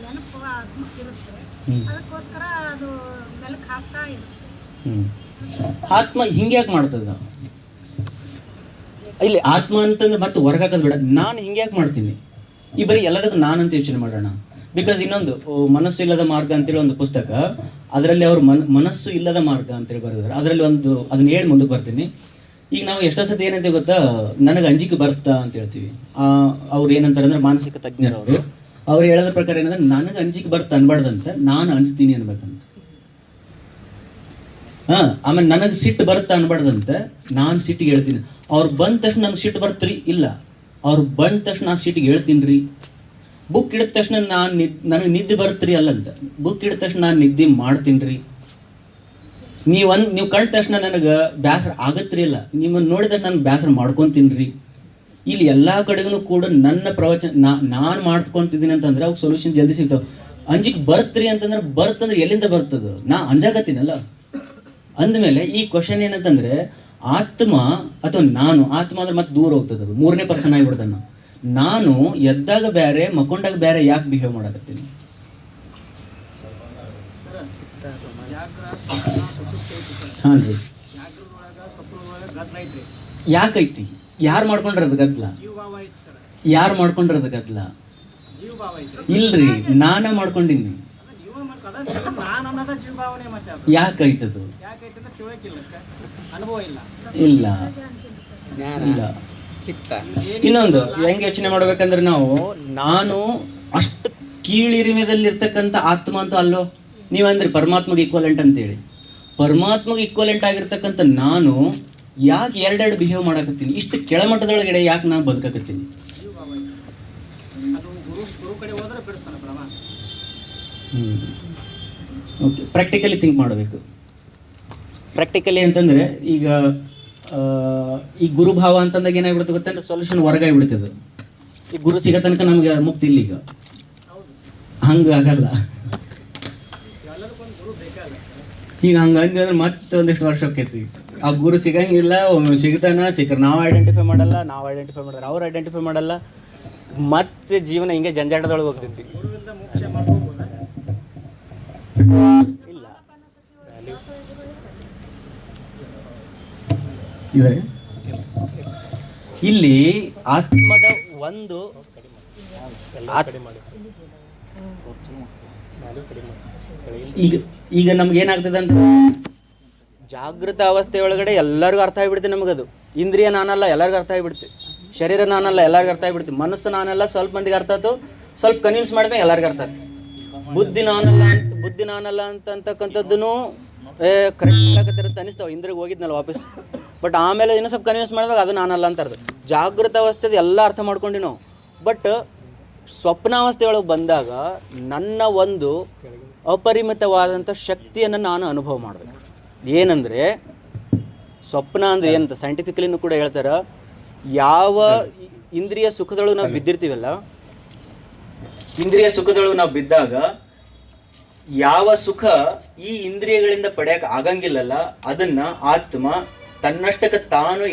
ನೆನಪು ಆತ್ಮಕ್ಕಿರುತ್ತೆ. ಅದಕ್ಕೋಸ್ಕರ ಅದು ಮೆಲುಕು ಹಾಕ್ತಾ ಇರುತ್ತೆ. ಆತ್ಮ ಹಿಂಗೆ ಯಾಕೆ ಮಾಡ್ತದ? ಇಲ್ಲಿ ಆತ್ಮ ಅಂತಂದ್ರೆ ಮತ್ತೆ ಹೊರಗಾಕೋದು ಬೇಡ, ನಾನು ಹಿಂಗೆ ಯಾಕೆ ಮಾಡ್ತೀನಿ? ಈ ಬರೀ ಎಲ್ಲದಕ್ಕೂ ನಾನಂತ ಯೋಚನೆ ಮಾಡೋಣ. ಬಿಕಾಸ್ ಇನ್ನೊಂದು ಮನಸ್ಸು ಇಲ್ಲದ ಮಾರ್ಗ ಅಂತೇಳಿ ಒಂದು ಪುಸ್ತಕ, ಅದರಲ್ಲಿ ಅವರು ಮನಸ್ಸು ಇಲ್ಲದ ಮಾರ್ಗ ಅಂತೇಳಿ ಬರೆದಿದ್ದಾರೆ. ಅದರಲ್ಲಿ ಒಂದು ಅದನ್ನ ಹೇಳಿ ಮುಂದಕ್ಕೆ ಬರ್ತೀನಿ. ಈಗ ನಾವು ಎಷ್ಟೋ ಸತಿ ಏನಂತ ಗೊತ್ತಾ, ನನಗೆ ಅಂಜಿಕೆ ಬರ್ತಾ ಅಂತ ಹೇಳ್ತೀವಿ. ಅವ್ರು ಏನಂತಾರೆ ಅಂದರೆ ಮಾನಸಿಕ ತಜ್ಞರವರು, ಅವ್ರು ಹೇಳೋದ್ರ ಪ್ರಕಾರ ಏನಂದ್ರೆ ನನಗೆ ಅಂಜಿಕೆ ಬರ್ತಾ ಅನ್ಬಾರ್ದಂತೆ, ನಾನು ಅನಿಸ್ತೀನಿ ಅನ್ಬೇಕಂತ. ಆಮೇಲೆ ನನಗೆ ಸಿಟ್ಟು ಬರುತ್ತಾ ಅನ್ಬಾರ್ದಂತೆ, ನಾನು ಸಿಟ್ಟಿಗೆ ಹೇಳ್ತೀನಿ. ಅವ್ರು ಬಂದ ತಕ್ಷಣ ನನಗೆ ಸಿಟ್ಟು ಬರ್ತ್ರಿ? ಇಲ್ಲ, ಅವ್ರು ಬಂದ ತಕ್ಷಣ ನಾನು ಸಿಟ್ಟಿಗೆ ಹೇಳ್ತೀನಿ ರೀ. ಬುಕ್ ಹಿಡಿದ ತಕ್ಷಣ ನನಗೆ ನಿದ್ದೆ ಬರುತ್ತೀರಿ ಅಲ್ಲಂತ, ಬುಕ್ ಹಿಡಿದ ತಕ್ಷಣ ನಾನು ನಿದ್ದೆ ಮಾಡ್ತೀನಿ ರೀ. ನೀವು ಕಂಡ ತಕ್ಷಣ ನನಗೆ ಬೇಸರ ಆಗತ್ರಿ ಇಲ್ಲ, ನಿಮ್ಮನ್ನು ನೋಡಿದ ತಕ್ಷಣ ನಾನು ಬೇಸರ ಮಾಡ್ಕೊತೀನಿ ರೀ. ಇಲ್ಲಿ ಎಲ್ಲ ಕಡೆಗೂ ಕೂಡ ನನ್ನ ಪ್ರವಚನ ನಾನು ಮಾಡ್ಕೊತಿದ್ದೀನಿ ಅಂತಂದ್ರೆ ಅವ್ಕೆ ಸೊಲ್ಯೂಷನ್ ಜಲ್ದಿ ಸಿಗ್ತಾವೆ. ಅಂಜಿಕೆ ಬರ್ತ್ರಿ ಅಂತಂದ್ರೆ ಬರ್ತಂದ್ರೆ ಎಲ್ಲಿಂದ ಬರ್ತದೆ? ನಾ ಅಂಜಾಕತ್ತೀನಲ್ಲ. ಅಂದಮೇಲೆ ಈ ಕ್ವಶನ್ ಏನಂತಂದರೆ ಆತ್ಮ ಅಥವಾ ನಾನು, ಆತ್ಮ ಅಂದ್ರೆ ಮತ್ತೆ ದೂರ ಹೋಗ್ತದೆ, ಅದು 3ನೇ ಪರ್ಸನ್ ಆಗಿಬಿಡ್ತಾನೆ. ನಾನು ಎದ್ದಾಗ ಬೇರೆ, ಮಕ್ಕೊಂಡಾಗ ಬೇರೆ ಯಾಕೆ ಬಿಹೇವ್ ಮಾಡಕತ್ತೀನಿ? ಹಾಂ ರೀ, ಯಾಕೈತಿ? ಯಾರು ಮಾಡ್ಕೊಂಡಿರೋದು ಗದ್ಲ? ಯಾರು ಮಾಡ್ಕೊಂಡಿರೋದು ಗದ್ಲ? ಇಲ್ರಿ, ನಾನೇ ಮಾಡ್ಕೊಂಡಿನಿ. ಯಾಕೈತದು? ಇಲ್ಲ ಇಲ್ಲ. ಇನ್ನೊಂದು ಹೆಂಗೆ ಯೋಚನೆ ಮಾಡ್ಬೇಕಂದ್ರೆ ನಾನು ಅಷ್ಟು ಕೀಳಿರಿಮೆದಲ್ಲಿರ್ತಕ್ಕಂಥ ಆತ್ಮ ಅಂತ ಅಲ್ಲೋ. ನೀವಂದ್ರೆ ಪರಮಾತ್ಮಗೆ ಈಕ್ವಲೆಂಟ್ ಅಂತೇಳಿ, ಪರಮಾತ್ಮಗೆ ಈಕ್ವಲೆಂಟ್ ಆಗಿರ್ತಕ್ಕಂಥ ನಾನು ಯಾಕೆ 2 ಬಿಹೇವ್ ಮಾಡಕತ್ತೀನಿ? ಇಷ್ಟು ಕೆಳಮಟ್ಟದೊಳಗಡೆ ಯಾಕೆ ನಾನು ಬದುಕಕತ್ತೀನಿ? ಓಕೆ, ಪ್ರಾಕ್ಟಿಕಲಿ ಥಿಂಕ್ ಮಾಡಬೇಕು. ಪ್ರಾಕ್ಟಿಕಲಿ ಅಂತಂದರೆ ಈಗ ಈ ಗುರುಭಾವ ಅಂತಂದಾಗ ಏನಾಗ್ಬಿಡುತ್ತೆ ಗೊತ್ತಂದ್ರೆ ಸೊಲ್ಯೂಷನ್ ಹೊರಗಾಗ್ಬಿಡ್ತದೆ. ಈ ಗುರು ಸಿಗೋ ತನಕ ನಮಗೆ ಮುಕ್ತಿ ಇಲ್ಲ. ಈಗ ಹಂಗೆ ಆಗಲ್ಲ. ಈಗ ಹಂಗೆ ಅಂದ್ರೆ ಮತ್ತೆ ಒಂದಿಷ್ಟು ವರ್ಷ ಹೋಗ್ತೈತಿ. ಆ ಗುರು ಸಿಗಂಗಿಲ್ಲ, ಸಿಗ್ತಾನ ಸಿಕ್ಕರೆ ನಾವು ಐಡೆಂಟಿಫೈ ಮಾಡಲ್ಲ, ಅವ್ರು ಐಡೆಂಟಿಫೈ ಮಾಡಲ್ಲ, ಮತ್ತೆ ಜೀವನ ಹಿಂಗೆ ಜಂಜಾಟದೊಳಗೆ ಹೋಗ್ತೈತಿ. ಇಲ್ಲ ಇದೆ ಇಲ್ಲಿ ಆತ್ಮದ ಒಂದು ಈಗ ಈಗ ನಮ್ಗೆ ಏನಾಗ್ತದೆ ಅಂತ ಜಾಗೃತ ಅವಸ್ಥೆ ಒಳಗಡೆ ಎಲ್ಲರಿಗೂ ಅರ್ಥ ಆಗಿಬಿಡ್ತೀವಿ. ನಮಗದು ಇಂದ್ರಿಯ ನಾನಲ್ಲ ಎಲ್ಲರಿಗೂ ಅರ್ಥ ಆಗಿಬಿಡ್ತಿ, ಶರೀರ ನಾನಲ್ಲ ಎಲ್ಲರಿಗೂ ಅರ್ಥ ಆಗಿಬಿಡ್ತಿ, ಮನಸ್ಸು ನಾನಲ್ಲ ಸ್ವಲ್ಪ ಮಂದಿಗೆ ಅರ್ಥ ಆಯ್ತು, ಸ್ವಲ್ಪ ಕನ್ವಿನ್ಸ್ ಮಾಡಿದ್ಮೇಲೆ ಎಲ್ಲರಿಗೂ ಅರ್ಥ ಆಯ್ತು. ಬುದ್ಧಿ ನಾನಲ್ಲ ಅಂತಕ್ಕಂಥದ್ದನ್ನು ಕರೆಕ್ಟ್ ಆಗತ್ತಿರುತ್ತೆ ಅನಿಸ್ತಾವೆ. ಇಂದ್ರಿಗೆ ಹೋಗಿದ್ನಲ್ಲ ವಾಪಸ್, ಬಟ್ ಆಮೇಲೆ ಇನ್ನೂ ಸ್ವಲ್ಪ ಕನ್ವಿನ್ಸ್ ಮಾಡಿದಾಗ ಅದು ನಾನಲ್ಲ ಅಂತ ಅರ್ಥ. ಜಾಗೃತ ಅವಸ್ಥೆದು ಎಲ್ಲ ಅರ್ಥ ಮಾಡ್ಕೊಂಡು ನಾವು, ಬಟ್ ಸ್ವಪ್ನಾವಸ್ಥೆ ಒಳಗೆ ಬಂದಾಗ ನನ್ನ ಒಂದು ಅಪರಿಮಿತವಾದಂಥ ಶಕ್ತಿಯನ್ನು ನಾನು ಅನುಭವ ಮಾಡಬೇಕು. ಏನಂದರೆ ಸ್ವಪ್ನ ಅಂದರೆ ಏನಂತ ಸೈಂಟಿಫಿಕಲಿನೂ ಕೂಡ ಹೇಳ್ತಾರೆ, ಯಾವ ಇಂದ್ರಿಯ ಸುಖದೊಳಗೆ ನಾವು ಬಿದ್ದಿರ್ತೀವಲ್ಲ, ಇಂದ್ರಿಯ ಸುಖದೊಳಗೆ ನಾವು ಬಿದ್ದಾಗ ಯಾವ ಸುಖ ಈ ಇಂದ್ರಿಯಗಳಿಂದ ಪಡೆಯೋಕೆ ಆಗಂಗಿಲ್ಲಲ್ಲ, ಅದನ್ನು ಆತ್ಮ ತನ್ನಷ್ಟಕ್ಕೆ ತಾನು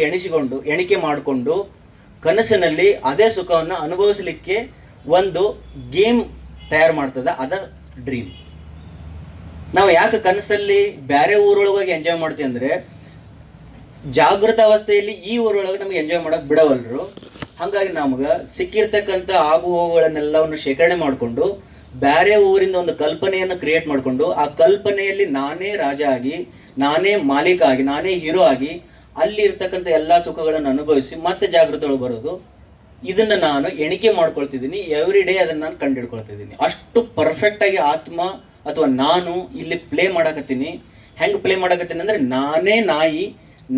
ಎಣಿಕೆ ಮಾಡಿಕೊಂಡು ಕನಸಿನಲ್ಲಿ ಅದೇ ಸುಖವನ್ನು ಅನುಭವಿಸಲಿಕ್ಕೆ ಒಂದು ಗೇಮ್ ತಯಾರು ಮಾಡ್ತದೆ, ಅದ ಡ್ರೀಮ್. ನಾವು ಯಾಕೆ ಕನಸಲ್ಲಿ ಬೇರೆ ಊರೊಳಗಾಗಿ ಎಂಜಾಯ್ ಮಾಡ್ತೀವಿ ಅಂದರೆ, ಜಾಗೃತ ಅವಸ್ಥೆಯಲ್ಲಿ ಈ ಊರೊಳಗೆ ನಮಗೆ ಎಂಜಾಯ್ ಮಾಡೋಕೆ ಬಿಡವಲ್ರು. ಹಾಗಾಗಿ ನಮ್ಗೆ ಸಿಕ್ಕಿರ್ತಕ್ಕಂಥ ಆಗು ಹೋಗುಗಳನ್ನೆಲ್ಲವನ್ನು ಶೇಖರಣೆ ಮಾಡಿಕೊಂಡು ಬೇರೆ ಊರಿಂದ ಒಂದು ಕಲ್ಪನೆಯನ್ನು ಕ್ರಿಯೇಟ್ ಮಾಡಿಕೊಂಡು ಆ ಕಲ್ಪನೆಯಲ್ಲಿ ನಾನೇ ರಾಜ ಆಗಿ, ನಾನೇ ಮಾಲೀಕ ಆಗಿ, ನಾನೇ ಹೀರೋ ಆಗಿ ಅಲ್ಲಿ ಇರ್ತಕ್ಕಂಥ ಎಲ್ಲ ಸುಖಗಳನ್ನು ಅನುಭವಿಸಿ ಮತ್ತೆ ಜಾಗೃತೊಳಗೆ ಬರೋದು. ಇದನ್ನು ನಾನು ಎಣಿಕೆ ಮಾಡ್ಕೊಳ್ತಿದ್ದೀನಿ, ಎವ್ರಿ ಡೇ ಅದನ್ನು ನಾನು ಕಂಡುಹಿಡ್ಕೊಳ್ತಿದ್ದೀನಿ. ಅಷ್ಟು ಪರ್ಫೆಕ್ಟಾಗಿ ಆತ್ಮ ಅಥವಾ ನಾನು ಇಲ್ಲಿ ಪ್ಲೇ ಮಾಡಕತ್ತೀನಿ. ಹೆಂಗೆ ಪ್ಲೇ ಮಾಡಕತ್ತೀನಿ ಅಂದರೆ, ನಾನೇ ನಾಯಿ,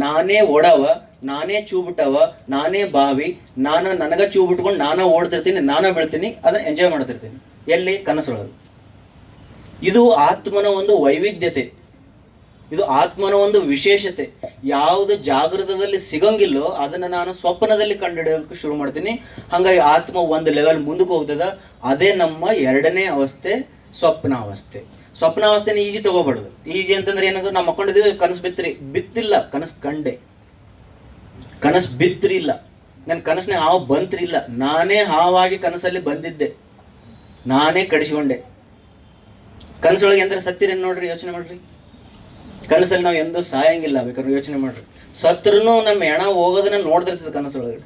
ನಾನೇ ಒಡವ, ನಾನೇ ಚೂ ಬಿಟ್ಟವ, ನಾನೇ ಬಾವಿ, ನನಗೆ ಚೂ ಬಿಟ್ಕೊಂಡು ನಾನೇ ಓಡ್ತಿರ್ತೀನಿ, ನಾನೇ ಬೀಳ್ತೀನಿ, ಅದನ್ನು ಎಂಜಾಯ್ ಮಾಡ್ತಿರ್ತೀನಿ. ಎಲ್ಲಿ? ಕನಸೊಳಗೆ. ಇದು ಆತ್ಮನ ಒಂದು ವೈವಿಧ್ಯತೆ, ಇದು ಆತ್ಮನ ಒಂದು ವಿಶೇಷತೆ. ಯಾವುದು ಜಾಗೃತದಲ್ಲಿ ಸಿಗಂಗಿಲ್ಲೋ ಅದನ್ನು ನಾನು ಸ್ವಪ್ನದಲ್ಲಿ ಕಂಡುಹಿಡಿಯೋದಕ್ಕೆ ಶುರು ಮಾಡ್ತೀನಿ. ಹಾಗಾಗಿ ಆತ್ಮ ಒಂದು ಲೆವೆಲ್ ಮುಂದಕ್ಕೆ ಹೋಗ್ತದೆ. ಅದೇ ನಮ್ಮ ಎರಡನೇ ಅವಸ್ಥೆ, ಸ್ವಪ್ನಾವಸ್ಥೆ. ಸ್ವಪ್ನಾವಸ್ಥೆನ ಈಜಿ ತಗೋಬಾರ್ದು. ಈಜಿ ಅಂತಂದ್ರೆ ಏನದು, ನಾವು ಮಕ್ಕೊಂಡಿದ್ದೀವಿ, ಕನಸು ಬಿತ್ತಿಲ್ಲ, ಕನಸು ಕಂಡೆ, ಕನಸು ಬಿತ್ತರಿಲ್ಲ, ನನ್ನ ಕನಸನ್ನೇ ಹಾವು ಬಂತ್ರಿಲ್ಲ, ನಾನೇ ಹಾವಾಗಿ ಕನಸಲ್ಲಿ ಬಂದಿದ್ದೆ, ನಾನೇ ಕಡಿಸ್ಕೊಂಡೆ. ಕನಸೊಳಗೆ ಅಂದ್ರೆ ಸತ್ತಿರೇನು ನೋಡ್ರಿ, ಯೋಚನೆ ಮಾಡ್ರಿ. ಕನಸಲ್ಲಿ ನಾವು ಎಂದೂ ಸಾಯಂಗಿಲ್ಲ, ಬೇಕಾದ್ರೆ ಯೋಚನೆ ಮಾಡ್ರಿ. ಸತ್ರೂ ನಮ್ಮ ಹೆಣ ಹೋಗೋದನ್ನ ನೋಡ್ತಿರ್ತದೆ ಕನಸೊಳಗಡೆ.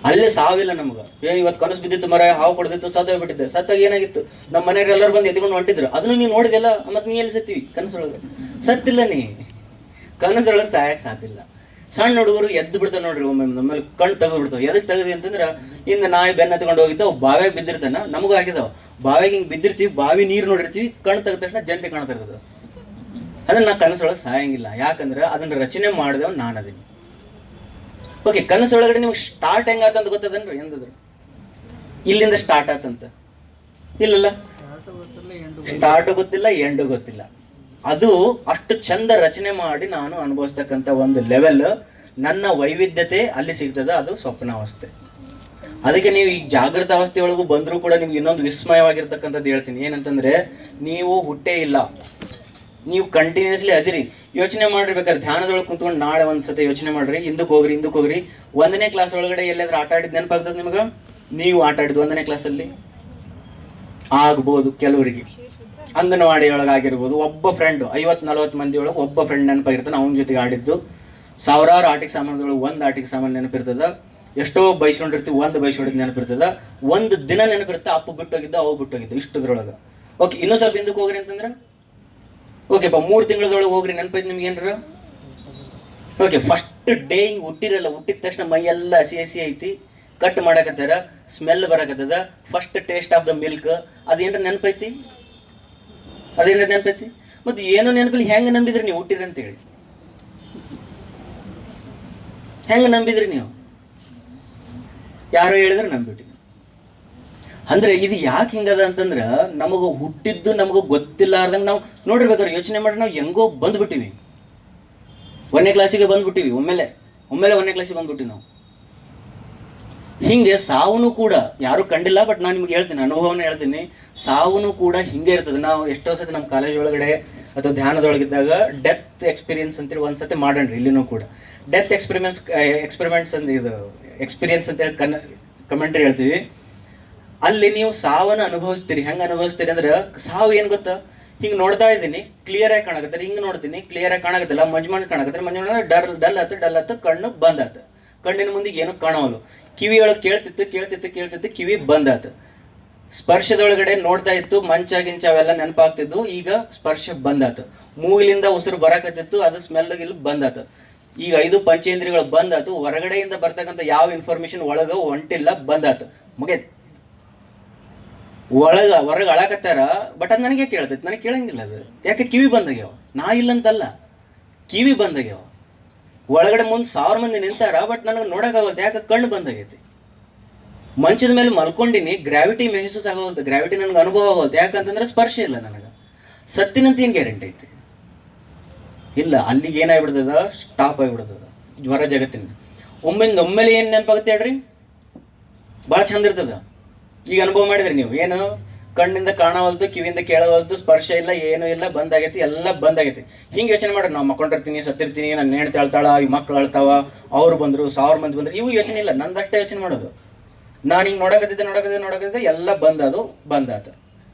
ಅಲ್ಲೇ ಸಾವಿಲ್ಲ ನಮ್ಗೆ. ಇವತ್ತು ಕನಸು ಬಿದ್ದಿತ್ತು, ಮರ ಹಾವು ಕೊಡ್ದಿತ್ತು, ಸತ್ತೋಗ್ಬಿಟ್ಟಿದ್ದೆ. ಸತ್ತಾಗ ಏನಾಗಿತ್ತು, ನಮ್ಮ ಮನೆಯವ್ರು ಎಲ್ಲರೂ ಬಂದು ಎತ್ಕೊಂಡು ಹೊಂಟಿದ್ರು, ಅದನ್ನು ನೀವು ನೋಡಿದೆಲ್ಲ, ಮತ್ತೆ ನೀ ಎಲ್ಲಿ ಸತ್ತೀವಿ? ಕನಸೊಳಗೆ ಸತ್ತಿಲ್ಲ. ನೀ ಕನಸೊಳಗೆ ಸಾಯಕ್ಕೆ ಸಾತಿಲ್ಲ. ಸಣ್ಣ ಹುಡುಗರು ಎದ್ದು ಬಿಡ್ತಾವೆ ನೋಡ್ರಿ, ಒಮ್ಮೆ ನಮ್ಮಲ್ಲಿ ಕಣ್ಣು ತೆಗೆದು ಬಿಡ್ತಾವೆ. ಎದಕ್ಕೆ ತೆಗೆದಿ ಅಂತಂದ್ರೆ, ಇನ್ನು ನಾಯಿ ಬೆನ್ನ ಎತ್ಕೊಂಡು ಹೋಗಿದ್ದಾವೆ, ಬಾವಿಯಾಗ ಬಿದ್ದಿರ್ತಾನ, ನಮಗೂ ಆಗಿದಾವೆ. ಬಾವಿಗೆ ಹಿಂಗೆ ಬಿದ್ದಿರ್ತೀವಿ, ಬಾವಿ ನೀರು ನೋಡಿರ್ತೀವಿ, ಕಣ್ಣು ತೆಗೆದ ತಕ್ಷಣ ಜಂಟಿ ಕಾಣ್ತಾ ಇರ್ತದೆ. ಅದನ್ನು ನಾ ಕನಸೊಳಗೆ ಸಾಯಂಗಿಲ್ಲ. ಯಾಕಂದ್ರೆ ಅದನ್ನು ರಚನೆ ಮಾಡಿದೆವು ನಾನು ಅದೀನಿ. ಓಕೆ, ಕನಸೊಳಗಡೆ ನಿಮ್ಗೆ ಸ್ಟಾರ್ಟ್ ಹೆಂಗಾತಂತ ಗೊತ್ತದನ್ರಿ? ಎಂದದ್ರು ಇಲ್ಲಿಂದ ಸ್ಟಾರ್ಟ್ ಆತಂತ ಇಲ್ಲಲ್ಲ, ಸ್ಟಾರ್ಟು ಗೊತ್ತಿಲ್ಲ, ಎಂಡು ಗೊತ್ತಿಲ್ಲ. ಅದು ಅಷ್ಟು ಚಂದ ರಚನೆ ಮಾಡಿ ನಾನು ಅನುಭವಿಸ್ತಕ್ಕಂಥ ಒಂದು ಲೆವೆಲ್, ನನ್ನ ವೈವಿಧ್ಯತೆ ಅಲ್ಲಿ ಸಿಗ್ತದೆ. ಅದು ಸ್ವಪ್ನಾವಸ್ಥೆ. ಅದಕ್ಕೆ ನೀವು ಈ ಜಾಗೃತ ಅವಸ್ಥೆಯೊಳಗೂ ಬಂದರೂ ಕೂಡ ನಿಮ್ಗೆ ಇನ್ನೊಂದು ವಿಸ್ಮಯವಾಗಿರ್ತಕ್ಕಂಥದ್ದು ಹೇಳ್ತೀನಿ. ಏನಂತಂದರೆ, ನೀವು ಹುಟ್ಟೇ ಇಲ್ಲ, ನೀವು ಕಂಟಿನ್ಯೂಸ್ಲಿ ಅದಿರಿ. ಯೋಚನೆ ಮಾಡಿರ್ಬೇಕಾದ್ರೆ ಧ್ಯಾನದೊಳಗೆ ಕುಂತ್ಕೊಂಡು ನಾಳೆ ಒಂದು ಸತಿ ಯೋಚನೆ ಮಾಡಿರಿ, ಹಿಂದಕ್ಕೆ ಹೋಗ್ರಿ. 1ನೇ ಕ್ಲಾಸ್ ಒಳಗಡೆ ಎಲ್ಲಾದ್ರೂ ಆಟ ಆಡಿದ್ದು ನೆನಪಾಗ್ತದೆ ನಿಮಗೆ? ನೀವು ಆಟ ಆಡಿದ್ದು 1ನೇ ಕ್ಲಾಸಲ್ಲಿ ಆಗ್ಬೋದು ಕೆಲವರಿಗೆ. ಅಂಗನವಾಡಿ ಒಳಗಾಗಿರ್ಬೋದು, ಒಬ್ಬ ಫ್ರೆಂಡು 50-40 ಮಂದಿ ಒಳಗೆ ಒಬ್ಬ ಫ್ರೆಂಡ್ ನೆನಪಾಗಿರ್ತಾನೆ, ಅವನ ಜೊತೆಗೆ ಆಡಿದ್ದು. ಸಾವಿರಾರು ಆಟಿಕೆ ಸಾಮಾನುಗಳೊಳಗೆ ಒಂದು ಆಟಿಕೆ ಸಾಮಾನು ನೆನಪಿರ್ತದೆ. ಎಷ್ಟೋ ಬೈಸ್ಕೊಂಡಿರ್ತೀವಿ, ಒಂದು ಬೈಸ್ಕೊಂಡಿದ್ದು ನೆನಪಿರ್ತದೆ. ಒಂದು ದಿನ ನೆನಪಿರುತ್ತೆ, ಅಪ್ಪ ಬಿಟ್ಟೋಗಿದ್ದು, ಅವು ಬಿಟ್ಟೋಗಿದ್ದು, ಇಷ್ಟದ್ರೊಳಗೆ. ಓಕೆ, ಇನ್ನೂ ಸ್ವಲ್ಪ ಹಿಂದಕ್ಕೆ ಹೋಗ್ರಿ ಅಂತಂದ್ರೆ, ಓಕೆಪ್ಪ 3 ತಿಂಗಳದೊಳಗೆ ಹೋಗ್ರಿ, ನೆನಪೈತೆ ನಿಮ್ಗೆ ಏನ್ರ? ಓಕೆ, ಫಸ್ಟ್ ಡೇ ಹಿಂಗೆ ಹುಟ್ಟಿರಲ್ಲ, ಹುಟ್ಟಿದ ತಕ್ಷಣ ಮೈಯೆಲ್ಲ ಹಸಿ ಐತಿ, ಕಟ್ ಮಾಡಕತ್ತಾರ, ಸ್ಮೆಲ್ ಬರಕತ್ತದ, first taste of the milk, ಅದೇನ್ರ ನೆನಪೈತಿ? ಅದೇನ್ರ ನೆನಪೈತಿ? ಮತ್ತು ಏನೋ ನೆನಪಿಲ್ಲ. ಹೆಂಗೆ ನಂಬಿದ್ರಿ ನೀವು ಹುಟ್ಟಿರಿ ಅಂತೇಳಿ? ಹೆಂಗೆ ನಂಬಿದ್ರಿ ನೀವು? ಯಾರೋ ಹೇಳಿದ್ರೆ ನಂಬಿಟ್ರಿ. ಅಂದ್ರೆ ಇದು ಯಾಕೆ ಹಿಂಗದ ಅಂತಂದ್ರೆ, ನಮಗೆ ಹುಟ್ಟಿದ್ದು ನಮಗೆ ಗೊತ್ತಿಲ್ಲಾರ್ದಂಗೆ ನಾವು ನೋಡಿರ್ಬೇಕಾದ್ರೆ ಯೋಚನೆ ಮಾಡಿ ನಾವು ಹೆಂಗೋ ಬಂದ್ಬಿಟ್ಟಿವಿ. 1ನೇ ಕ್ಲಾಸಿಗೆ ಬಂದ್ಬಿಟ್ಟಿವಿ, ಒಮ್ಮೆಲೆ 1ನೇ ಕ್ಲಾಸಿಗೆ ಬಂದ್ಬಿಟ್ಟಿವಿ ನಾವು. ಹಿಂಗೆ ಸಾವನು ಕೂಡ ಯಾರು ಕಂಡಿಲ್ಲ, ಬಟ್ ನಾನು ನಿಮ್ಗೆ ಹೇಳ್ತೀನಿ, ಅನುಭವನ ಹೇಳ್ತೀನಿ. ಸಾವನು ಕೂಡ ಹಿಂಗೆ ಇರ್ತದೆ. ನಾವು ಎಷ್ಟೋ ಸತಿ ನಮ್ಮ ಕಾಲೇಜ್ ಒಳಗಡೆ ಅಥವಾ ಧ್ಯಾನದೊಳಗಿದ್ದಾಗ ಡೆತ್ ಎಕ್ಸ್ಪೀರಿಯನ್ಸ್ ಅಂತೇಳಿ ಒಂದು ಸತಿ ಮಾಡೋಣ್ರಿ. ಇಲ್ಲಿನೂ ಕೂಡ ಡೆತ್ ಎಕ್ಸ್ಪೆರಿಮೆಂಟ್ಸ್ ಅಂತ, ಇದು ಎಕ್ಸ್ಪೀರಿಯನ್ಸ್ ಅಂತೇಳಿ ಕಮೆಂಟ್ರಿ ಹೇಳ್ತೀವಿ. ಅಲ್ಲಿ ನೀವು ಸಾವನ್ನು ಅನುಭವಿಸ್ತೀರಿ. ಹೆಂಗೆ ಅನುಭವಿಸ್ತೀರಿ ಅಂದ್ರೆ, ಸಾವು ಏನು ಗೊತ್ತಾ, ಹಿಂಗೆ ನೋಡ್ತಾ ಇದ್ದೀನಿ, ಕ್ಲಿಯರಾಗಿ ಕಾಣಕತ್ತಾರೆ, ಹಿಂಗೆ ನೋಡ್ತೀನಿ, ಕ್ಲಿಯರಾಗಿ ಕಾಣಕತ್ತಿಲ್ಲ, ಮಂಜು ಕಾಣಕತ್ತಾರೆ, ಮಂಜು ಡಲ್ ಆತು, ಕಣ್ಣು ಬಂದಾತು, ಕಣ್ಣಿನ ಮುಂದೆ ಏನೂ ಕಾಣವಲ್ಲ. ಕಿವಿಯೊಳಗೆ ಕೇಳ್ತಿತ್ತು, ಕಿವಿ ಬಂದಾತು. ಸ್ಪರ್ಶದೊಳಗಡೆ ನೋಡ್ತಾ ಇತ್ತು, ಮಂಚ ಗಿಂಚ ಅವೆಲ್ಲ ನೆನಪಾಗ್ತಿದ್ವು. ಈಗ ಸ್ಪರ್ಶ ಬಂದಾತು. ಮೂಗಿಲಿಂದ ಉಸಿರು ಬರಕತ್ತಿತ್ತು, ಅದು ಸ್ಮೆಲ್ ಗಿಲ್ ಬಂದಾತು. ಈಗ 5 ಪಂಚೇಂದ್ರಿಯಗಳು ಬಂದಾತು. ಹೊರಗಡೆಯಿಂದ ಬರ್ತಕ್ಕಂಥ ಯಾವ ಇನ್ಫಾರ್ಮೇಶನ್ ಒಳಗೆ ಹೊಂಟಿಲ್ಲ, ಬಂದಾತು, ಮುಗಿತ್. ಹೊರಗೆ ಅಳಕತ್ತಾರ, ಬಟ್ ಅದು ನನಗೆ ಕೇಳ್ತೈತಿ, ನನಗೆ ಕೇಳಂಗಿಲ್ಲ ಅದು. ಯಾಕೆ? ಕಿವಿ ಬಂದಾಗ್ಯಾವ. ನಾ ಇಲ್ಲಂತಲ್ಲ, ಕಿವಿ ಬಂದಾಗ್ಯಾವ. ಒಳಗಡೆ ಮುಂದೆ 1000 ಮಂದಿ ನಿಂತಾರ, ಬಟ್ ನನಗೆ ನೋಡೋಕ್ಕಾಗತ್ತೆ. ಯಾಕೆ? ಕಣ್ಣು ಬಂದಾಗೈತಿ. ಮಂಚದ ಮೇಲೆ ಮಲ್ಕೊಂಡಿನಿ, ಗ್ರಾವಿಟಿ ಮೆಹಸೂಸ್ ಆಗೋಲ್ತು, ಗ್ರಾವಿಟಿ ನನಗೆ ಅನುಭವ ಆಗೋಲ್ತು. ಯಾಕಂತಂದ್ರೆ ಸ್ಪರ್ಶ ಇಲ್ಲ ನನಗೆ. ಸತ್ತಿನಂತ ಏನು ಗ್ಯಾರಂಟಿ ಐತಿ? ಇಲ್ಲ. ಅಲ್ಲಿಗೆ ಏನಾಗ್ಬಿಡ್ತದ? ಸ್ಟಾಪ್ ಆಗಿಬಿಡ್ತದ ಹೊರ ಜಗತ್ತಿನ. ಒಮ್ಮೆಲೆ ಏನು ನೆನಪಾಗುತ್ತೆ ಹೇಳ್ರಿ? ಭಾಳ ಚಂದ ಇರ್ತದ. ಈಗ ಅನುಭವ ಮಾಡಿದ್ರಿ ನೀವು. ಏನು? ಕಣ್ಣಿಂದ ಕಾಣವಲ್ತು, ಕಿವಿಯಿಂದ ಕೇಳವಲ್ತು, ಸ್ಪರ್ಶ ಇಲ್ಲ, ಏನೂ ಇಲ್ಲ, ಬಂದಾಗೈತಿ, ಎಲ್ಲ ಬಂದಾಗೈತಿ. ಹಿಂಗೆ ಯೋಚನೆ ಮಾಡ್ರಿ. ನಾವು ಮಕ್ಕೊಂಡಿರ್ತೀನಿ, ಸತ್ತಿರ್ತೀನಿ, ನನ್ನ ಹೆಣ್ತಿ ಅಳ್ತಾಳ, ಈ ಮಕ್ಳು ಅಳ್ತಾವ, ಅವ್ರು ಬಂದರು, 1000 ಮಂದಿ ಬಂದರು, ಇವು ಯೋಚನೆ ಇಲ್ಲ. ನಂದಷ್ಟೇ ಯೋಚನೆ ಮಾಡೋದು. ನಾನು ಹಿಂಗೆ ನೋಡಕತ್ತಿದ್ದೆ ಎಲ್ಲ ಬಂದಾತ.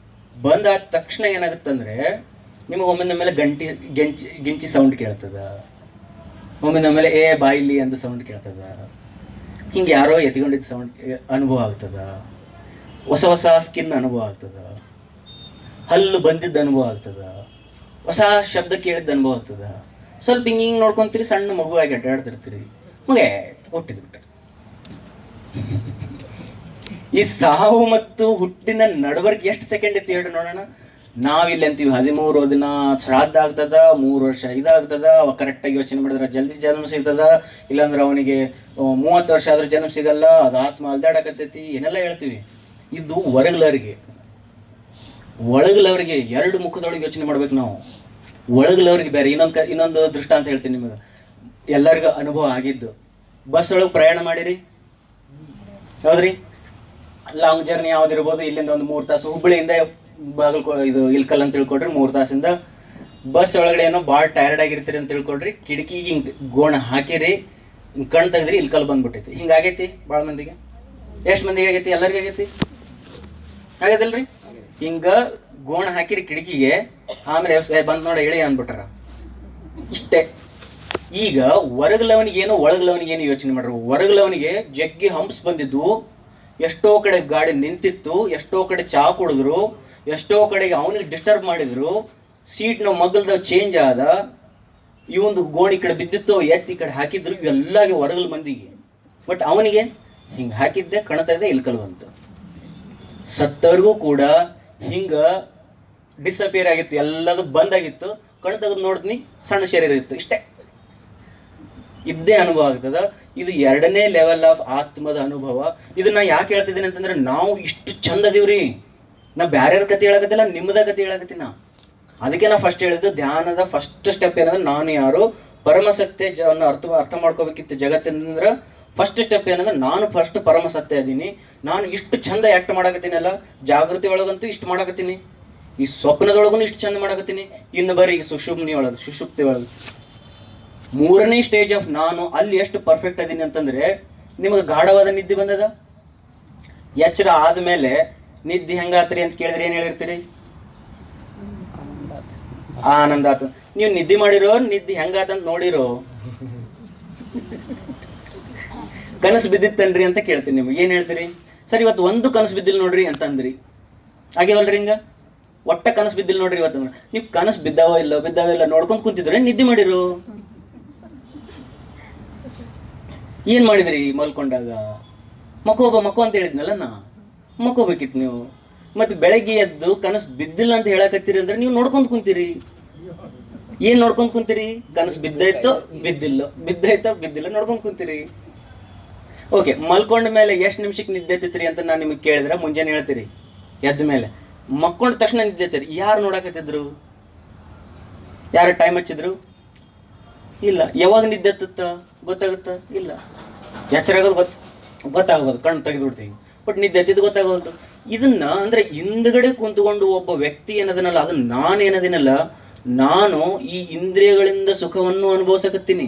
ಬಂದಾದ ತಕ್ಷಣ ಏನಾಗುತ್ತಂದ್ರೆ ನಿಮಗೆ ಒಮ್ಮೆಂದಮೇಲೆ ಗಿಂಚಿ ಸೌಂಡ್ ಕೇಳ್ತದ, ಒಮ್ಮೆಂದಮೇಲೆ ಬಾಯಿಲಿ ಅಂತ ಸೌಂಡ್ ಕೇಳ್ತದ. ಹಿಂಗೆ ಯಾರೋ ಎತ್ಕೊಂಡಿದ್ದ ಸೌಂಡ್ ಅನುಭವ ಆಗ್ತದ. ಹೊಸ ಸ್ಕಿನ್ ಅನುಭವ ಆಗ್ತದ. ಹಲ್ಲು ಬಂದಿದ್ದ ಅನುಭವ ಆಗ್ತದ. ಹೊಸ ಶಬ್ದ ಕೇಳಿದ್ದ ಅನುಭವ ಆಗ್ತದ. ಸ್ವಲ್ಪ ಹಿಂಗೆ ನೋಡ್ಕೊಂತೀರಿ, ಸಣ್ಣ ಮಗುವಾಗಿ ಅಡ್ಡಾಡ್ತಿರ್ತೀರಿ, ಹುಟ್ಟಿದ್ಬಿಟ್ಟ. ಈ ಸಾವು ಮತ್ತು ಹುಟ್ಟಿನ ನಡವರ್ಕ್ ಎಷ್ಟು ಸೆಕೆಂಡ್ ಇತ್ತು ಹೇಳ್ರಿ ನೋಡೋಣ. ನಾವಿಲ್ಲಿ ಅಂತೀವಿ 13 ದಿನ ಶ್ರಾದ್ದ ಆಗ್ತದ, 3 ವರ್ಷ ಇದಾಗ್ತದ, ಅವ ಕರೆಕ್ಟಾಗಿ ಯೋಚನೆ ಮಾಡಿದ್ರೆ ಜಲ್ದಿ ಜನ್ಮ ಸಿಗ್ತದ, ಇಲ್ಲಾಂದ್ರೆ ಅವನಿಗೆ 30 ವರ್ಷ ಆದ್ರೂ ಜನ್ಮ ಸಿಗಲ್ಲ, ಅದು ಆತ್ಮ ಅಲ್ದಾಡಕತ್ತೈತಿ, ಏನೆಲ್ಲ ಹೇಳ್ತೀವಿ. ಇದು ಒಳಗ್ಲವ್ರಿಗೆ 2 ಮುಖದೊಳಗೆ ಯೋಚನೆ ಮಾಡ್ಬೇಕು ನಾವು. ಒಳಗ್ಲವ್ರಿಗೆ ಬೇರೆ. ಇನ್ನೊಂದು ದೃಷ್ಟಾಂತ ಹೇಳ್ತೀನಿ ನಿಮಗೆ, ಎಲ್ಲರಿಗೂ ಅನುಭವ ಆಗಿದ್ದು. ಬಸ್ ಒಳಗೆ ಪ್ರಯಾಣ ಮಾಡಿರಿ, ಹೌದ್ರಿ? ಲಾಂಗ್ ಜರ್ನಿ ಯಾವ್ದಿರ್ಬೋದು, ಇಲ್ಲಿಂದ ಒಂದು 3 ತಾಸು, ಹುಬ್ಬಳ್ಳಿಯಿಂದ ಇದು ಇಲ್ಕಲ್ ಅಂತ ತಿಳ್ಕೊಡ್ರಿ, 3 ತಾಸಿಂದ ಬಸ್ ಒಳಗಡೆ ಏನೋ ಭಾಳ ಟಯರ್ಡ್ ಆಗಿರ್ತೀರಿ ಅಂತ ತಿಳ್ಕೊಡ್ರಿ. ಕಿಟಕಿಗೆ ಹಿಂಗೆ ಗೋಣ ಹಾಕಿರಿ, ಹಿಂಗೆ ಕಣ್ ತೆಗೆದ್ರಿ, ಇಲ್ಕಲ್ ಬಂದ್ಬಿಟ್ಟೈತಿ. ಹಿಂಗಾಗೈತಿ ಭಾಳ ಮಂದಿಗೆ. ಎಷ್ಟು ಮಂದಿಗೆ ಆಗೈತಿ? ಎಲ್ಲರಿಗೂ ಆಗೈತಿ, ಆಗೈತಲ್ರಿ? ಹಿಂಗೆ ಗೋಣ ಹಾಕಿರಿ ಕಿಟಕಿಗೆ, ಆಮೇಲೆ ಬಂದು ನೋಡಿ ಇಳಿ ಅಂದ್ಬಿಟ್ಟಾರ. ಇಷ್ಟೇ. ಈಗ ಹೊರಗ್ಲವನಿಗೇನು ಒಳಗ್ಲವನಿಗೇನು ಯೋಚನೆ ಮಾಡ್ರು. ಹೊರಗ್ಲವನಿಗೆ ಜಗ್ಗಿ ಹಂಪ್ಸ್ ಬಂದಿದ್ದು, ಎಷ್ಟೋ ಕಡೆ ಗಾಡಿ ನಿಂತಿತ್ತು, ಎಷ್ಟೋ ಕಡೆ ಚಾ ಕುಡಿದ್ರು, ಎಷ್ಟೋ ಕಡೆಗೆ ಅವನಿಗೆ ಡಿಸ್ಟರ್ಬ್ ಮಾಡಿದ್ರು, ಸೀಟ್ನ ಮಗಲ್ದ ಚೇಂಜ್ ಆದ, ಇವೊಂದು ಗೋಣಿ ಕಡೆ ಬಿದ್ದಿತ್ತು, ಎತ್ತಿ ಕಡೆ ಹಾಕಿದ್ರು, ಇವೆಲ್ಲಾಗೆ ಹೊರಗಲ್ ಮಂದಿಗೆ. ಬಟ್ ಅವನಿಗೆ ಹಿಂಗೆ ಹಾಕಿದ್ದೆ ಕಣ್ತಾ ಇದೆ, ಇಲ್ಕಲ್ ಬಂತು. ಸತ್ತವ್ರಿಗೂ ಕೂಡ ಹಿಂಗೆ ಡಿಸಪಿಯರ್ ಆಗಿತ್ತು, ಎಲ್ಲದು ಬಂದಾಗಿತ್ತು. ಕಣ್ ತೆಗೆದು ನೋಡ್ತೀನಿ, ಸಣ್ಣ ಶರೀರ ಇತ್ತು. ಇಷ್ಟೇ. ಇದ್ದೇ ಅನುಭವ ಆಗ್ತದ. ಇದು 2ನೇ ಲೆವೆಲ್ ಆಫ್ ಆತ್ಮದ ಅನುಭವ. ಇದನ್ನ ಯಾಕೆ ಹೇಳ್ತಿದ್ದೀನಿ ಅಂತಂದ್ರೆ, ನಾವು ಇಷ್ಟು ಚಂದ ಅದೀವ್ರಿ. ನಾ ಬ್ಯಾರ್ಯಾರ ಕತೆ ಹೇಳಕತ್ತಿಲ್ಲ, ನಿಮ್ಮದ ಕತೆ ಹೇಳಕತ್ತೀನಿ ನಾ. ಅದಕ್ಕೆ ನಾ ಫಸ್ಟ್ ಹೇಳಿದ್ದು, ಧ್ಯಾನದ ಫಸ್ಟ್ ಸ್ಟೆಪ್ ಏನಂದ್ರೆ ನಾನು ಯಾರು, ಪರಮಸತ್ಯ ಅರ್ಥ ಮಾಡ್ಕೋಬೇಕಿತ್ತು ಜಗತ್ತಿಂದ್ರೆ. ಫಸ್ಟ್ ಸ್ಟೆಪ್ ಏನಂದ್ರೆ ನಾನು ಫಸ್ಟ್ ಪರಮಸತ್ಯ ಅದೀನಿ. ನಾನು ಇಷ್ಟು ಚಂದ ಆ್ಯಕ್ಟ್ ಮಾಡಕತ್ತೀನಲ್ಲ, ಜಾಗೃತಿ ಒಳಗಂತೂ ಇಷ್ಟು ಮಾಡಕತ್ತೀನಿ, ಈ ಸ್ವಪ್ನದೊಳಗೂ ಇಷ್ಟು ಚಂದ ಮಾಡಕತ್ತೀನಿ. ಇನ್ನು ಬರೀ ಈಗ ಸುಷುಪ್ತಿ ಒಳಗೆ 3ನೇ ಸ್ಟೇಜ್ ಆಫ್ ನಾನು ಅಲ್ಲಿ ಎಷ್ಟು ಪರ್ಫೆಕ್ಟ್ ಅದೀನಿ ಅಂತಂದ್ರೆ, ನಿಮಗೆ ಗಾಢವಾದ ನಿದ್ದೆ ಬಂದದ. ಎಚ್ಚರ ಆದಮೇಲೆ ನಿದ್ದೆ ಹೆಂಗಾತ್ರಿ ಅಂತ ಕೇಳಿದ್ರೆ ಏನು ಹೇಳಿರ್ತೀರಿ? ಆನಂದ ಆತು. ನೀವು ನಿದ್ದೆ ಮಾಡಿರೋ, ನಿದ್ದೆ ಹೆಂಗಾತಂತ ನೋಡಿರೋ? ಕನಸು ಬಿದ್ದಿತ್ತನ್ರಿ ಅಂತ ಕೇಳ್ತೀನಿ ನಿಮಗೆ, ಏನು ಹೇಳ್ತೀರಿ? ಸರ್ ಇವತ್ತು ಒಂದು ಕನಸು ಬಿದ್ದಿಲ್ಲ ನೋಡ್ರಿ ಅಂತ ಅಂದ್ರಿ, ಆಗ್ಯಾವಲ್ರಿ? ಹಿಂಗ ಒಟ್ಟ ಕನಸು ಬಿದ್ದಿಲ್ಲ ನೋಡ್ರಿ ಇವತ್ತು. ನೀವು ಕನಸು ಬಿದ್ದಾವ ಇಲ್ಲ ನೋಡ್ಕೊಂಡ್ ಕುಂತಿದ್ರೆ ನಿದ್ದೆ ಮಾಡಿರೋ? ಏನು ಮಾಡಿದ್ರಿ ಮಲ್ಕೊಂಡಾಗ? ಮಕ್ಕೋ ಅಂತ ಹೇಳಿದ್ನಲ್ಲ ನಾ, ಮಕ್ಕೋಬೇಕಿತ್ತು ನೀವು. ಮತ್ತು ಬೆಳಗ್ಗೆ ಎದ್ದು ಕನಸು ಬಿದ್ದಿಲ್ಲ ಅಂತ ಹೇಳಕತ್ತೀರಿ ಅಂದ್ರೆ ನೀವು ನೋಡ್ಕೊಂಡ್ ಕುಂತೀರಿ. ಏನು ನೋಡ್ಕೊಂಡ್ ಕುಂತೀರಿ? ಕನಸು ಬಿದ್ದಾಯ್ತೋ ಬಿದ್ದಿಲ್ಲ ನೋಡ್ಕೊಂಡ್ ಕುಂತೀರಿ. ಓಕೆ, ಮಲ್ಕೊಂಡ ಮೇಲೆ ಎಷ್ಟು ನಿಮಿಷಕ್ಕೆ ನಿದ್ದೆ ಎತ್ತಿತ್ರಿ ಅಂತ ನಾನು ನಿಮಗೆ ಕೇಳಿದ್ರೆ ಮುಂಜಾನೆ ಹೇಳ್ತೀರಿ. ಎದ್ದ ಮೇಲೆ ಮಕ್ಕೊಂಡ ತಕ್ಷಣ ನಿದ್ದೆ ಎತ್ತೀರಿ. ಯಾರು ನೋಡಕತ್ತಿದ್ರು? ಯಾರು ಟೈಮ್ ಹಚ್ಚಿದ್ರು? ಇಲ್ಲ. ಯಾವಾಗ ನಿದ್ದೆ ಎತ್ತುತ್ತ ಗೊತ್ತಾಗುತ್ತಾ? ಇಲ್ಲ. ಎಚ್ಚರ ಆಗೋದು ಗೊತ್ತಾಗೋದು, ಕಣ್ಣು ತೆಗೆದುಬಿಡ್ತೀವಿ. ಬಟ್ ನಿದ್ದೆ ಎತ್ತಿದ್ದು ಗೊತ್ತಾಗೋದು. ಇದನ್ನ ಅಂದ್ರೆ ಹಿಂದ್ಗಡೆ ಕುಂತ್ಕೊಂಡು ಒಬ್ಬ ವ್ಯಕ್ತಿ ಏನದನಲ್ಲ, ಅದು ನಾನು ಏನದಿನಲ್ಲ, ನಾನು ಈ ಇಂದ್ರಿಯಗಳಿಂದ ಸುಖವನ್ನು ಅನುಭವಿಸಕತ್ತೀನಿ,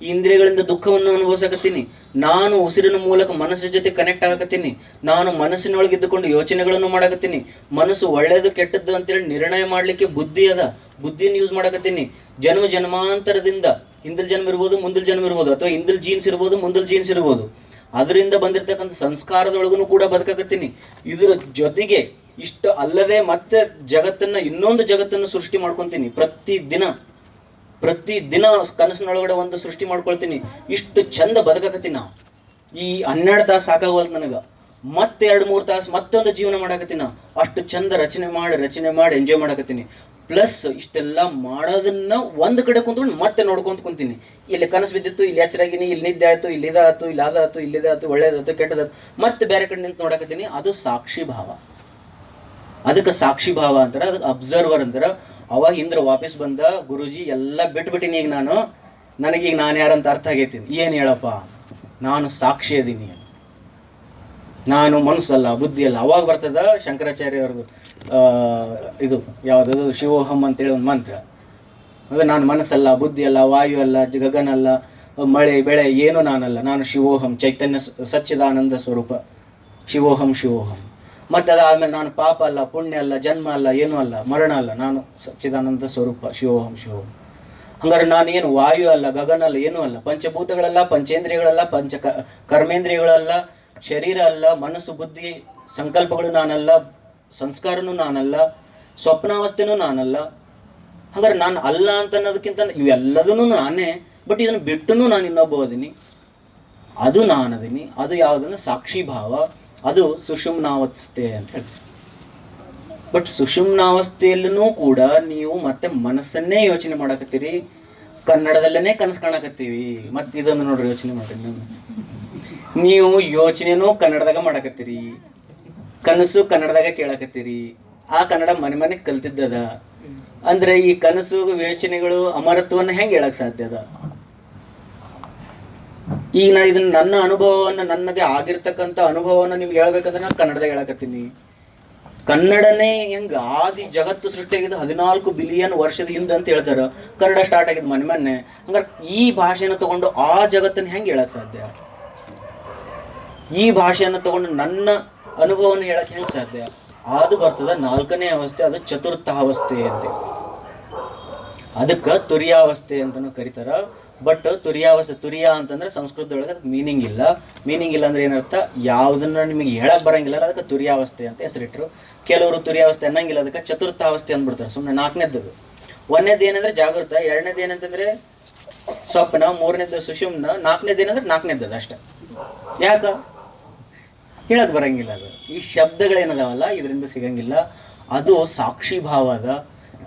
ಈ ಇಂದ್ರಿಯಗಳಿಂದ ದುಃಖವನ್ನು ಅನುಭವಿಸಕತ್ತೀನಿ. ನಾನು ಉಸಿರಿನ ಮೂಲಕ ಮನಸ್ಸಿನ ಜೊತೆ ಕನೆಕ್ಟ್ ಆಗಕತ್ತೀನಿ. ನಾನು ಮನಸ್ಸಿನೊಳಗೆ ಇದ್ದುಕೊಂಡು ಯೋಚನೆಗಳನ್ನು ಮಾಡಕತ್ತೀನಿ. ಮನಸ್ಸು ಒಳ್ಳೇದು ಕೆಟ್ಟದ್ದು ಅಂತೇಳಿ ನಿರ್ಣಯ ಮಾಡಲಿಕ್ಕೆ ಬುದ್ಧಿ ಅದ, ಬುದ್ಧಿಯನ್ನು ಯೂಸ್ ಮಾಡಕತ್ತೀನಿ. ಜನ್ಮಾಂತರದಿಂದ ಹಿಂದಿನ ಜನ್ಮ ಇರ್ಬೋದು, ಮುಂದಿನ ಜನ್ಮ ಇರ್ಬೋದು, ಅಥವಾ ಹಿಂದಿನ ಜೀನ್ಸ್ ಇರ್ಬೋದು, ಮುಂದಿನ ಜೀನ್ಸ್ ಇರ್ಬೋದು. ಅದರಿಂದ ಬಂದಿರತಕ್ಕಂಥ ಸಂಸ್ಕಾರದೊಳಗೂ ಕೂಡ ಬದುಕಾಕತ್ತೀನಿ. ಇದರ ಜೊತೆಗೆ ಇಷ್ಟು ಅಲ್ಲದೆ ಮತ್ತೆ ಜಗತ್ತನ್ನು, ಇನ್ನೊಂದು ಜಗತ್ತನ್ನು ಸೃಷ್ಟಿ ಮಾಡ್ಕೊತೀನಿ. ಪ್ರತಿದಿನ ಕನಸಿನೊಳಗಡೆ ಒಂದು ಸೃಷ್ಟಿ ಮಾಡ್ಕೊಳ್ತೀನಿ. ಇಷ್ಟು ಚಂದ ಬದುಕಾಕತ್ತೀನಿ. ನಾವು ಈ 12 ತಾಸು ಸಾಕಾಗವಲ್ದು ನನಗೆ. ಮತ್ತೆ 2-3 ತಾಸು ಮತ್ತೊಂದು ಜೀವನ ಮಾಡಾಕತ್ತೀನಿ. ಅಷ್ಟು ಚಂದ ರಚನೆ ಮಾಡಿ ಎಂಜಾಯ್ ಮಾಡಾಕತ್ತೀನಿ. ಪ್ಲಸ್ ಇಷ್ಟೆಲ್ಲ ಮಾಡೋದನ್ನ ಒಂದು ಕಡೆ ಕುಂತ್ಕೊಂಡು ಮತ್ತೆ ನೋಡ್ಕೊಂತ ಕುಂತೀನಿ. ಇಲ್ಲಿ ಕನಸು ಬಿದ್ದಿತ್ತು, ಇಲ್ಲಿ ಎಚ್ಚರಾಗಿನಿ, ಇಲ್ಲಿ ನಿದ್ದೆ ಆಯ್ತು, ಇಲ್ಲಿ ಇದಾಯ್ತು, ಇಲ್ಲಿ ಅದಾಯ್ತು, ಇಲ್ಲಿದಾಯ್ತು, ಒಳ್ಳೇದಾಯ್ತು, ಕೆಟ್ಟದಾಯ್ತು, ಮತ್ತೆ ಬೇರೆ ಕಡೆ ನಿಂತು ನೋಡಾಕತ್ತೀನಿ. ಅದು ಸಾಕ್ಷಿ ಭಾವ. ಅದಕ್ಕೆ ಸಾಕ್ಷಿ ಭಾವ ಅಂತಾರೆ, ಅದಕ್ಕೆ ಅಬ್ಸರ್ವರ್ ಅಂತಾರೆ. ಅವಾಗ ಇಂದ್ರ ವಾಪಸ್ ಬಂದ, ಗುರುಜಿ ಎಲ್ಲ ಬಿಟ್ಬಿಟ್ಟಿನಿ, ಈಗ ನನಗೀಗ ನಾನು ಯಾರಂತ ಅರ್ಥ ಆಗೈತಿ. ಏನು ಹೇಳಪ್ಪ, ನಾನು ಸಾಕ್ಷಿ ಅದೀನಿ, ನಾನು ಮನಸ್ಸಲ್ಲ, ಬುದ್ಧಿ ಅಲ್ಲ. ಅವಾಗ ಬರ್ತದ ಶಂಕರಾಚಾರ್ಯ ಅವ್ರದ್ದು ಇದು ಯಾವುದದು ಶಿವೋಹಂ ಅಂತೇಳಿ ಒಂದು ಮಂತ್ರ. ಅಂದರೆ ನಾನು ಮನಸ್ಸಲ್ಲ, ಬುದ್ಧಿ ಅಲ್ಲ, ವಾಯು ಅಲ್ಲ, ಗಗನ ಅಲ್ಲ, ಮಳೆ ಬೆಳೆ ಏನೂ ನಾನಲ್ಲ, ನಾನು ಶಿವೋಹಂ, ಚೈತನ್ಯ ಸಚ್ಚಿದಾನಂದ ಸ್ವರೂಪ, ಶಿವೋಹಂ. ಮತ್ತು ಅದಾದಮೇಲೆ ನಾನು ಪಾಪ ಅಲ್ಲ, ಪುಣ್ಯ ಅಲ್ಲ, ಜನ್ಮ ಅಲ್ಲ, ಏನೂ ಅಲ್ಲ, ಮರಣ ಅಲ್ಲ, ನಾನು ಸಚ್ಚಿದಾನಂದ ಸ್ವರೂಪ, ಶಿವೋಹಂ. ಹಂಗಾರೆ ನಾನೇನು ವಾಯು ಅಲ್ಲ, ಗಗನ ಅಲ್ಲ, ಏನೂ ಅಲ್ಲ, ಪಂಚಭೂತಗಳಲ್ಲ, ಪಂಚೇಂದ್ರಿಯಗಳಲ್ಲ, ಕರ್ಮೇಂದ್ರಿಯಗಳಲ್ಲ, ಶರೀರ ಅಲ್ಲ, ಮನಸ್ಸು, ಬುದ್ಧಿ, ಸಂಕಲ್ಪಗಳು ನಾನಲ್ಲ, ಸಂಸ್ಕಾರನೂ ನಾನಲ್ಲ, ಸ್ವಪ್ನಾವಸ್ಥೆನೂ ನಾನಲ್ಲ. ಹಾಗಾದ್ರೆ ನಾನು ಅಲ್ಲ ಅಂತ ಅನ್ನೋದಕ್ಕಿಂತ ಇವೆಲ್ಲದೂ ನಾನೇ. ಬಟ್ ಇದನ್ನು ಬಿಟ್ಟು ನಾನು ಇನ್ನೊಬ್ಬ ಅದೀನಿ, ಅದು ನಾನದೀನಿ. ಅದು ಯಾವುದನ್ನು ಸಾಕ್ಷಿ ಭಾವ, ಅದು ಸುಷುಮ್ನಾವಸ್ಥೆ ಅಂತ ಹೇಳ್ತೀವಿ. ಬಟ್ ಸುಷುಮ್ನಾವಸ್ಥೆಯಲ್ಲೂ ಕೂಡ ನೀವು ಮತ್ತೆ ಮನಸ್ಸನ್ನೇ ಯೋಚನೆ ಮಾಡಕತ್ತೀರಿ. ಕನ್ನಡದಲ್ಲೇ ಕನಸು ಕಾಣಕತ್ತೀವಿ. ಮತ್ತೆ ಇದನ್ನು ನೋಡ್ರಿ, ಯೋಚನೆ ಮಾಡ್ರಿ. ನೀವು ಯೋಚನೆನೂ ಕನ್ನಡದಾಗ ಮಾಡಕತ್ತೀರಿ, ಕನಸು ಕನ್ನಡದಾಗ ಕೇಳಕತ್ತೀರಿ. ಆ ಕನ್ನಡ ಮನೆ ಕಲ್ತಿದ್ದದ ಅಂದ್ರೆ ಈ ಕನಸು ಯೋಚನೆಗಳು ಅಮರತ್ವವನ್ನು ಹೆಂಗೆ ಹೇಳಕ್ ಸಾಧ್ಯ ಅದ? ಈಗ ನಾ ಇದನ್ನ ನನ್ನ ಅನುಭವವನ್ನ, ನನಗೆ ಆಗಿರ್ತಕ್ಕಂಥ ಅನುಭವವನ್ನ ನಿಮ್ಗೆ ಹೇಳ್ಬೇಕಂದ್ರೆ ನಾನು ಕನ್ನಡದಾಗ ಹೇಳಕತ್ತೀನಿ. ಕನ್ನಡನೇ ಹೆಂಗ ಆದಿ ಜಗತ್ತು ಸೃಷ್ಟಿಯಾಗಿದ್ದು 14 ಬಿಲಿಯನ್ ವರ್ಷದ ಹಿಂದೆ ಅಂತ ಹೇಳ್ತಾರ. ಕನ್ನಡ ಸ್ಟಾರ್ಟ್ ಆಗಿದ್ದು ಮೊನ್ನೆ. ಹಂಗಾರೆ ಈ ಭಾಷೆನ ತಗೊಂಡು ಆ ಜಗತ್ತನ್ನ ಹೆಂಗೆ ಹೇಳಕ್ ಸಾಧ್ಯ? ಈ ಭಾಷೆಯನ್ನು ತಗೊಂಡು ನನ್ನ ಅನುಭವವನ್ನು ಹೇಳಕ್ ಹೆಂಗೆ ಸಾಧ್ಯ? ಅದು ಬರ್ತದ 4ನೇ ಅವಸ್ಥೆ, ಅದು ಚತುರ್ಥ ಅವಸ್ಥೆ ಅಂತ. ಅದಕ್ಕೆ ತುರ್ಯಾವಸ್ಥೆ ಅಂತಲೂ ಕರೀತಾರ. ಬಟ್ ತುರ್ಯಾವಸ್ಥೆ, ತುರ್ಯ ಅಂತಂದ್ರೆ ಸಂಸ್ಕೃತದೊಳಗೆ ಅದಕ್ಕೆ ಮೀನಿಂಗ್ ಇಲ್ಲ ಅಂದ್ರೆ ಏನರ್ಥ? ಯಾವುದನ್ನ ನಿಮಗೆ ಹೇಳಕ್ ಬರಂಗಿಲ್ಲ, ಅದಕ್ಕೆ ತುರ್ಯಾವಸ್ಥೆ ಅಂತ ಹೆಸರಿಟ್ರು. ಕೆಲವರು ತುರ್ಯಾವಸ್ಥೆ ಅನ್ನಂಗಿಲ್ಲ, ಅದಕ್ಕೆ ಚತುರ್ಥಾವಸ್ಥೆ ಅಂದ್ಬಿಡ್ತಾರೆ ಸುಮ್ಮನೆ. 4ನೇದ್ದು, 1ನೇದು ಏನಂದ್ರೆ ಜಾಗೃತ, 2ನೇದು ಏನಂತಂದ್ರೆ ಸ್ವಪ್ನ, 3ನೇದು ಸುಷುಮ್ನ, 4ನೇದು ಏನಂದ್ರೆ 4ನೇದ್ದು ಅದು ಅಷ್ಟೆ. ಯಾಕ ಹೇಳಕ್ ಬರಂಗಿಲ್ಲ. ಅದು ಈ ಶಬ್ದಗಳೇನದಾವಲ್ಲ ಇದರಿಂದ ಸಿಗಂಗಿಲ್ಲ. ಅದು ಸಾಕ್ಷಿ ಭಾವ ಅದ.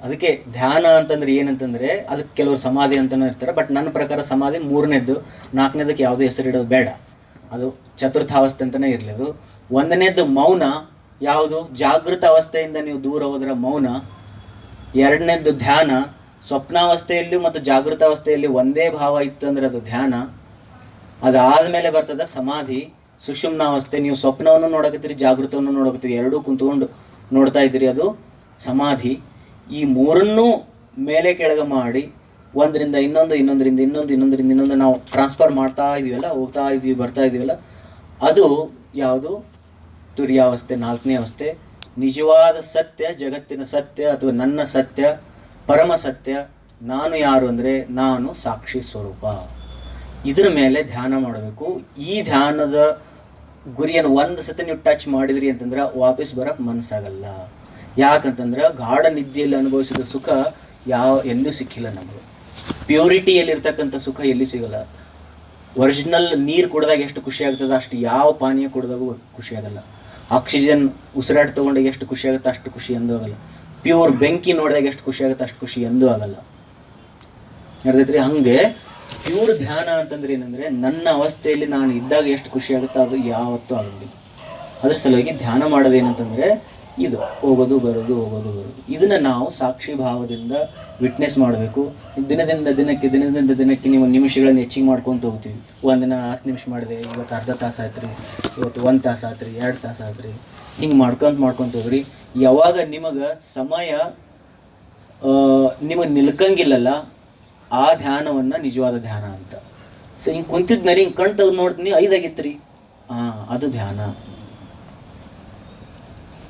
ಅದಕ್ಕೆ ಧ್ಯಾನ ಅಂತಂದ್ರೆ ಏನಂತಂದ್ರೆ ಅದಕ್ಕೆ ಕೆಲವರು ಸಮಾಧಿ ಅಂತಲೂ ಇರ್ತಾರೆ. ಬಟ್ ನನ್ನ ಪ್ರಕಾರ ಸಮಾಧಿ 3ನೇದ್ದು, 4ನೇದಕ್ಕೆ ಯಾವುದೂ ಹೆಸರಿಡೋದು ಬೇಡ. ಅದು ಚತುರ್ಥಾವಸ್ಥೆ ಅಂತಲೇ ಇರಲಿ. ಅದು 1ನೇದ್ದು ಮೌನ, ಯಾವುದು ಜಾಗೃತ ಅವಸ್ಥೆಯಿಂದ ನೀವು ದೂರ ಹೋದ್ರೆ ಮೌನ. 2ನೇದ್ದು ಧ್ಯಾನ, ಸ್ವಪ್ನಾವಸ್ಥೆಯಲ್ಲೂ ಮತ್ತು ಜಾಗೃತ ಅವಸ್ಥೆಯಲ್ಲಿ ಒಂದೇ ಭಾವ ಇತ್ತು ಅಂದ್ರೆ ಅದು ಧ್ಯಾನ. ಅದಾದಮೇಲೆ ಬರ್ತದ ಸಮಾಧಿ, ಸುಷುಮ್ನಾವಸ್ಥೆ. ನೀವು ಸ್ವಪ್ನವನ್ನು ನೋಡಕತ್ತೀರಿ, ಜಾಗೃತವನ್ನು ನೋಡಕತ್ತೀರಿ, ಎರಡೂ ಕುಂತ್ಕೊಂಡು ನೋಡ್ತಾ ಇದ್ದೀರಿ, ಅದು ಸಮಾಧಿ. ಈ 3ನ್ನೂ ಮೇಲೆ ಕೆಳಗೆ ಮಾಡಿ ಒಂದರಿಂದ ಇನ್ನೊಂದು, ಇನ್ನೊಂದರಿಂದ ಇನ್ನೊಂದು ನಾವು ಟ್ರಾನ್ಸ್ಫರ್ ಮಾಡ್ತಾ ಇದೀವಲ್ಲ, ಹೋಗ್ತಾ ಇದೀವಿ, ಬರ್ತಾ ಇದೀವಲ್ಲ, ಅದು ಯಾವುದು? ತುರ್ಯಾವಸ್ಥೆ, 4ನೇ ಅವಸ್ಥೆ. ನಿಜವಾದ ಸತ್ಯ, ಜಗತ್ತಿನ ಸತ್ಯ ಅಥವಾ ನನ್ನ ಸತ್ಯ, ಪರಮ ಸತ್ಯ ನಾನು ಯಾರು ಅಂದರೆ ನಾನು ಸಾಕ್ಷಿ ಸ್ವರೂಪ. ಇದ್ರ ಮೇಲೆ ಧ್ಯಾನ ಮಾಡಬೇಕು. ಈ ಧ್ಯಾನದ ಗುರಿಯನ್ನು ಒಂದು ಸತಿ ನೀವು ಟಚ್ ಮಾಡಿದ್ರಿ ಅಂತಂದ್ರೆ ವಾಪಸ್ ಬರಕ್ಕೆ ಮನಸ್ಸಾಗಲ್ಲ. ಯಾಕಂತಂದ್ರೆ ಗಾಢ ನಿದ್ದೆಯಲ್ಲಿ ಅನುಭವಿಸಿದ ಸುಖ ಎಲ್ಲೂ ಸಿಕ್ಕಿಲ್ಲ ನಮಗೆ. ಪ್ಯೂರಿಟಿಯಲ್ಲಿರ್ತಕ್ಕಂಥ ಸುಖ ಎಲ್ಲಿ ಸಿಗಲ್ಲ. ಒರಿಜಿನಲ್ ನೀರು ಕುಡಿದಾಗ ಎಷ್ಟು ಖುಷಿ ಆಗ್ತದೆ ಅಷ್ಟು ಯಾವ ಪಾನೀಯ ಕುಡಿದಾಗೂ ಖುಷಿ ಆಗಲ್ಲ. ಆಕ್ಸಿಜನ್ ಉಸಿರಾಟ ತೊಗೊಂಡಾಗ ಎಷ್ಟು ಖುಷಿ ಆಗುತ್ತೆ ಅಷ್ಟು ಖುಷಿ ಎಂದೂ ಆಗಲ್ಲ. ಪ್ಯೂರ್ ಬೆಂಕಿ ನೋಡಿದಾಗ ಎಷ್ಟು ಖುಷಿ ಆಗುತ್ತೆ ಅಷ್ಟು ಖುಷಿ ಎಂದೂ ಆಗಲ್ಲ. ಅರ್ಥೈತ್ರಿ? ಹಂಗೆ ಪ್ಯೂರ್ ಧ್ಯಾನ ಅಂತಂದ್ರೆ ಏನಂದ್ರೆ ನನ್ನ ಅವಸ್ಥೆಯಲ್ಲಿ ನಾನು ಇದ್ದಾಗ ಎಷ್ಟು ಖುಷಿ ಆಗುತ್ತೋ ಅದು ಯಾವತ್ತೂ ಆಗೋದಿಲ್ಲ. ಅದ್ರ ಸಲುವಾಗಿ ಧ್ಯಾನ ಮಾಡೋದೇನಂತಂದ್ರೆ ಇದು ಹೋಗೋದು ಬರೋದು. ಇದನ್ನ ನಾವು ಸಾಕ್ಷಿ ಭಾವದಿಂದ ವಿಟ್ನೆಸ್ ಮಾಡಬೇಕು. ದಿನದಿಂದ ದಿನಕ್ಕೆ ನೀವು ನಿಮಿಷಗಳನ್ನು ಹೆಚ್ಚಿಗೆ ಮಾಡ್ಕೊತ ಹೋಗ್ತೀವಿ. ಒಂದಿನ 10 ನಿಮಿಷ ಮಾಡಿದೆ, ಇವತ್ತು ಅರ್ಧ ತಾಸು ಆಯ್ತು ರೀ, ಇವತ್ತು 1 ತಾಸು ಆಯ್ತು ರೀ, 2 ತಾಸು ಆಯ್ತು ರೀ, ಹಿಂಗೆ ಮಾಡ್ಕೊತ ಹೋಗ್ರಿ. ಯಾವಾಗ ನಿಮಗೆ ಸಮಯ ನಿಮಗೆ ನಿಲ್ಕಂಗಿಲ್ಲಲ್ಲ ಆ ಧ್ಯಾನವನ್ನು ನಿಜವಾದ ಧ್ಯಾನ ಅಂತ. ಸೊ ಹಿಂಗೆ ಕುಂತಿದ್ನರಿ, ಹಿಂಗೆ ಕಣ್ ತೆಗೆದು ನೋಡ್ತೀನಿ 5 ಆಗಿತ್ತು ರೀ, ಅದು ಧ್ಯಾನ.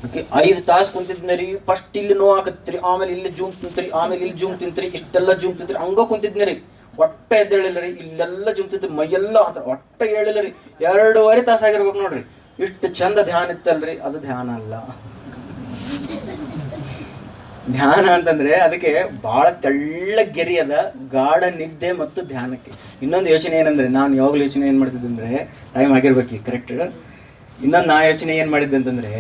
ಓಕೆ, 5 ತಾಸು ಕುಂತಿದ್ನರಿ, ಫಸ್ಟ್ ಇಲ್ಲಿ ನೋವು ಆಗತ್ರಿ, ಆಮೇಲೆ ಇಲ್ಲಿ ಜೂಮ್ ತಿಂತ್ರಿ, ಆಮೇಲೆ ಇಲ್ಲಿ ಜೂಮ್ ತಿಂತ್ರಿ, ಇಷ್ಟೆಲ್ಲ ಜೂಮ್ ತಿಂತ್ರಿ, ಹಂಗ ಕುಂತಿದ್ನರಿ. ಒಟ್ಟ ಎದ್ದೇಳಿಲ್ಲ ರೀ, ಇಲ್ಲೆಲ್ಲ ಜುಮ್ತಿತ್ತು, ಮೈಯೆಲ್ಲ ಒಟ್ಟ ಹೇಳಿಲ್ಲ ರೀ. 2.5 ತಾಸು ಆಗಿರ್ಬೇಕು ನೋಡ್ರಿ. ಇಷ್ಟು ಚಂದ ಧ್ಯಾನ ಇತ್ತಲ್ರಿ, ಅದು ಧ್ಯಾನ ಅಲ್ಲ. ಧ್ಯಾನ ಅಂತಂದ್ರೆ ಅದಕ್ಕೆ ಬಹಳ ತೆಳ್ಳಗೆರಿ ಅದ, ಗಾಢ ನಿದ್ದೆ ಮತ್ತು ಧ್ಯಾನಕ್ಕೆ. ಇನ್ನೊಂದು ಯೋಚನೆ ಏನಂದ್ರೆ, ನಾನು ಯಾವಾಗಲೂ ಯೋಚನೆ ಏನು ಮಾಡ್ತಿದ್ದೆ ಅಂದ್ರೆ, ಟೈಮ್ ಆಗಿರ್ಬೇಕು ಕರೆಕ್ಟ್. ಇನ್ನೊಂದು ಯೋಚನೆ ಏನು ಮಾಡಿದ್ದೆ ಅಂತಂದ್ರೆ,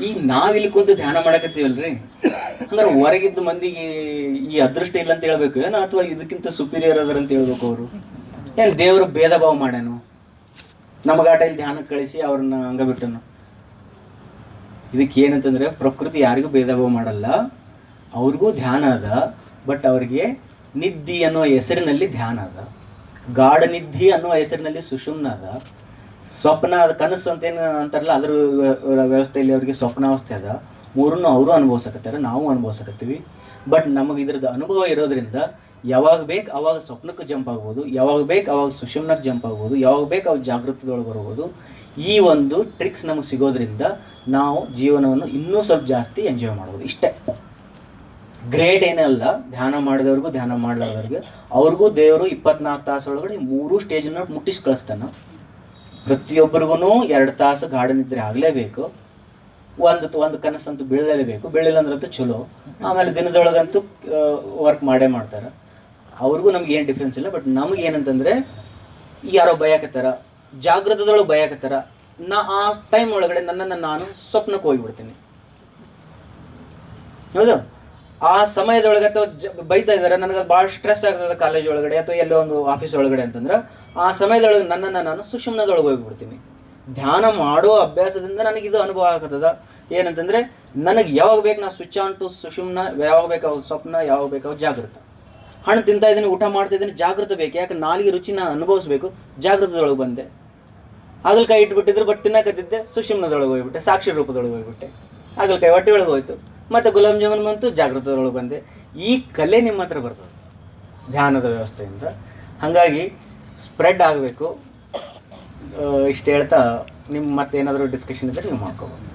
ಈಗ ನಾವಿಲ್ಲಿ ಕುಂತು ಧ್ಯಾನ ಮಾಡಕತ್ತೀವಲ್ರಿ, ಅಂದ್ರೆ ಹೊರಗಿದ್ದು ಮಂದಿಗೆ ಈ ಅದೃಷ್ಟ ಇಲ್ಲ ಅಂತ ಹೇಳ್ಬೇಕು ಏನೋ, ಅಥವಾ ಇದಕ್ಕಿಂತ ಸುಪೀರಿಯರ್ ಅದರ ಅಂತ ಹೇಳ್ಬೇಕು. ಅವರು ಏನು ದೇವರು ಭೇದ ಭಾವ ಮಾಡ್ಯಾನು, ನಮಗಾಟ ಇಲ್ಲಿ ಧ್ಯಾನಕ್ಕೆ ಕಳಿಸಿ ಅವ್ರನ್ನ ಹಂಗ ಬಿಟ್ಟನು. ಇದಕ್ಕೆ ಏನಂತಂದ್ರೆ, ಪ್ರಕೃತಿ ಯಾರಿಗೂ ಭೇದ ಭಾವ ಮಾಡಲ್ಲ, ಅವ್ರಿಗೂ ಧ್ಯಾನ ಅದ. ಬಟ್ ಅವ್ರಿಗೆ ನಿದ್ದಿ ಅನ್ನೋ ಹೆಸರಿನಲ್ಲಿ ಧ್ಯಾನ ಅದ, ಗಾಢ ನಿದ್ದಿ ಅನ್ನೋ ಹೆಸರಿನಲ್ಲಿ ಸುಷುಮ್ನ ಅದ, ಸ್ವಪ್ನ ಅದ, ಕನಸು ಅಂತ ಏನು ಅಂತಾರಲ್ಲ ಅದ್ರ ವ್ಯವಸ್ಥೆಯಲ್ಲಿ ಅವ್ರಿಗೆ ಸ್ವಪ್ನಾವಸ್ಥೆ ಅದ. ಮೂರನ್ನು ಅವರು ಅನುಭವಿಸಕತ್ತಾರೆ, ನಾವು ಅನುಭವಿಸಕತ್ತೀವಿ. ಬಟ್ ನಮಗೆ ಇದ್ರದ್ದು ಅನುಭವ ಇರೋದ್ರಿಂದ ಯಾವಾಗ ಬೇಕು ಅವಾಗ ಸ್ವಪ್ನಕ್ಕೆ ಜಂಪ್ ಆಗ್ಬೋದು, ಯಾವಾಗ ಬೇಕು ಅವಾಗ ಸುಷುಮ್ನಕ್ಕೆ ಜಂಪ್ ಆಗ್ಬೋದು, ಯಾವಾಗ ಬೇಕು ಅವಾಗ ಜಾಗೃತದೊಳಗೆ ಬರ್ಬೋದು. ಈ ಒಂದು ಟ್ರಿಕ್ಸ್ ನಮಗೆ ಸಿಗೋದ್ರಿಂದ ನಾವು ಜೀವನವನ್ನು ಇನ್ನೂ ಸ್ವಲ್ಪ ಜಾಸ್ತಿ ಎಂಜಾಯ್ ಮಾಡ್ಬೋದು. ಇಷ್ಟೇ, ಗ್ರೇಟ್ ಏನೇ ಅಲ್ಲ. ಧ್ಯಾನ ಮಾಡಿದವ್ರಿಗೂ ಧ್ಯಾನ ಮಾಡಲಾರ್ದವ್ರಿಗೆ ಅವ್ರಿಗೂ ದೇವರು 24 ತಾಸು ಒಳಗಡೆ 3 ಸ್ಟೇಜನ್ನು ಮುಟ್ಟಿಸಿ ಕಳಿಸ್ತಾನೆ. ಪ್ರತಿಯೊಬ್ಬರಿಗೂ 2 ತಾಸು ಗಾಢ ನಿದ್ರೆ ಆಗಲೇಬೇಕು, ಒಂದು ಕನಸಂತೂ ಬೀಳಲೇಬೇಕು, ಬೀಳಿಲ್ಲ ಅಂದ್ರಂತೂ ಚಲೋ. ಆಮೇಲೆ ದಿನದೊಳಗಂತೂ ವರ್ಕ್ ಮಾಡೇ ಮಾಡ್ತಾರೆ. ಅವ್ರಿಗೂ ನಮ್ಗೆ ಏನು ಡಿಫ್ರೆನ್ಸ್ ಇಲ್ಲ. ಬಟ್ ನಮ್ಗೆ ಏನಂತಂದರೆ, ಯಾರೋ ಭಯಕತ್ತಾರ, ಜಾಗೃತದೊಳಗೆ ಭಯಕತ್ತಾರ, ಆ ಟೈಮ್ ಒಳಗಡೆ ನನ್ನನ್ನು ನಾನು ಸ್ವಪ್ನಕ್ಕೆ ಹೋಗಿಬಿಡ್ತೀನಿ. ಹೌದು, ಆ ಸಮಯದೊಳಗೆ ಅಥವಾ ಬೈತಾ ಇದ್ದಾರೆ, ನನಗೆ ಭಾಳ ಸ್ಟ್ರೆಸ್ ಆಗ್ತದೆ ಕಾಲೇಜ್ ಒಳಗಡೆ ಅಥವಾ ಎಲ್ಲೋ ಒಂದು ಆಫೀಸ್ ಒಳಗಡೆ ಅಂತಂದ್ರೆ, ಆ ಸಮಯದೊಳಗೆ ನನ್ನನ್ನು ನಾನು ಸುಷುಮ್ನದೊಳಗೆ ಹೋಗಿಬಿಡ್ತೀನಿ. ಧ್ಯಾನ ಮಾಡೋ ಅಭ್ಯಾಸದಿಂದ ನನಗೆ ಇದು ಅನುಭವ ಆಗ್ತದ. ಏನಂತಂದರೆ, ನನಗೆ ಯಾವಾಗ ಬೇಕು ನಾ ಸ್ವಿಚ್ ಆನ್ ಟು ಸುಷುಮ್ನ, ಯಾವಾಗ ಬೇಕು ಅವಾಗ ಸ್ವಪ್ನ, ಯಾವಾಗ ಬೇಕು ಅವಾಗ ಜಾಗೃತ. ಹಣ್ಣು ತಿಂತಾ ಇದ್ದೀನಿ, ಊಟ ಮಾಡ್ತಾ ಇದ್ದೀನಿ, ಜಾಗೃತ ಬೇಕು. ಯಾಕೆ ನಾಲಿಗೆ ರುಚಿನ ಅನುಭವಿಸ್ಬೇಕು, ಜಾಗೃತದೊಳಗೆ ಬಂದೆ. ಹಾಗಲಕಾಯಿ ಇಟ್ಬಿಟ್ಟಿದ್ರು, ಬಟ್ ತಿನ್ನಕತ್ತಿದ್ದೆ, ಸುಷುಮ್ನದೊಳಗೆ ಹೋಗ್ಬಿಟ್ಟೆ, ಸಾಕ್ಷಿ ರೂಪದೊಳಗೆ ಹೋಗ್ಬಿಟ್ಟೆ. ಹಾಗಲಕಾಯಿ ಹೊಟ್ಟೆ ಒಳಗೆ ಹೋಯ್ತು, ಮತ್ತು ಗುಲಾಬ್ ಜಾಮೂನ್ ಬಂತು, ಜಾಗೃತದೊಳಗೆ ಬಂದೆ. ಈ ಕಲೆ ನಿಮ್ಮ ಹತ್ರ ಬರ್ತದೆ ಧ್ಯಾನದ ವ್ಯವಸ್ಥೆಯಿಂದ. ಹಾಗಾಗಿ ಸ್ಪ್ರೆಡ್ ಆಗಬೇಕು. ಇಷ್ಟು ಹೇಳ್ತಾ, ನಿಮ್ಮ ಮತ್ತೆ ಏನಾದರೂ ಡಿಸ್ಕಷನ್ ಇದ್ದರೆ ನೀವು ಮಾಡ್ಕೋಬೋದು.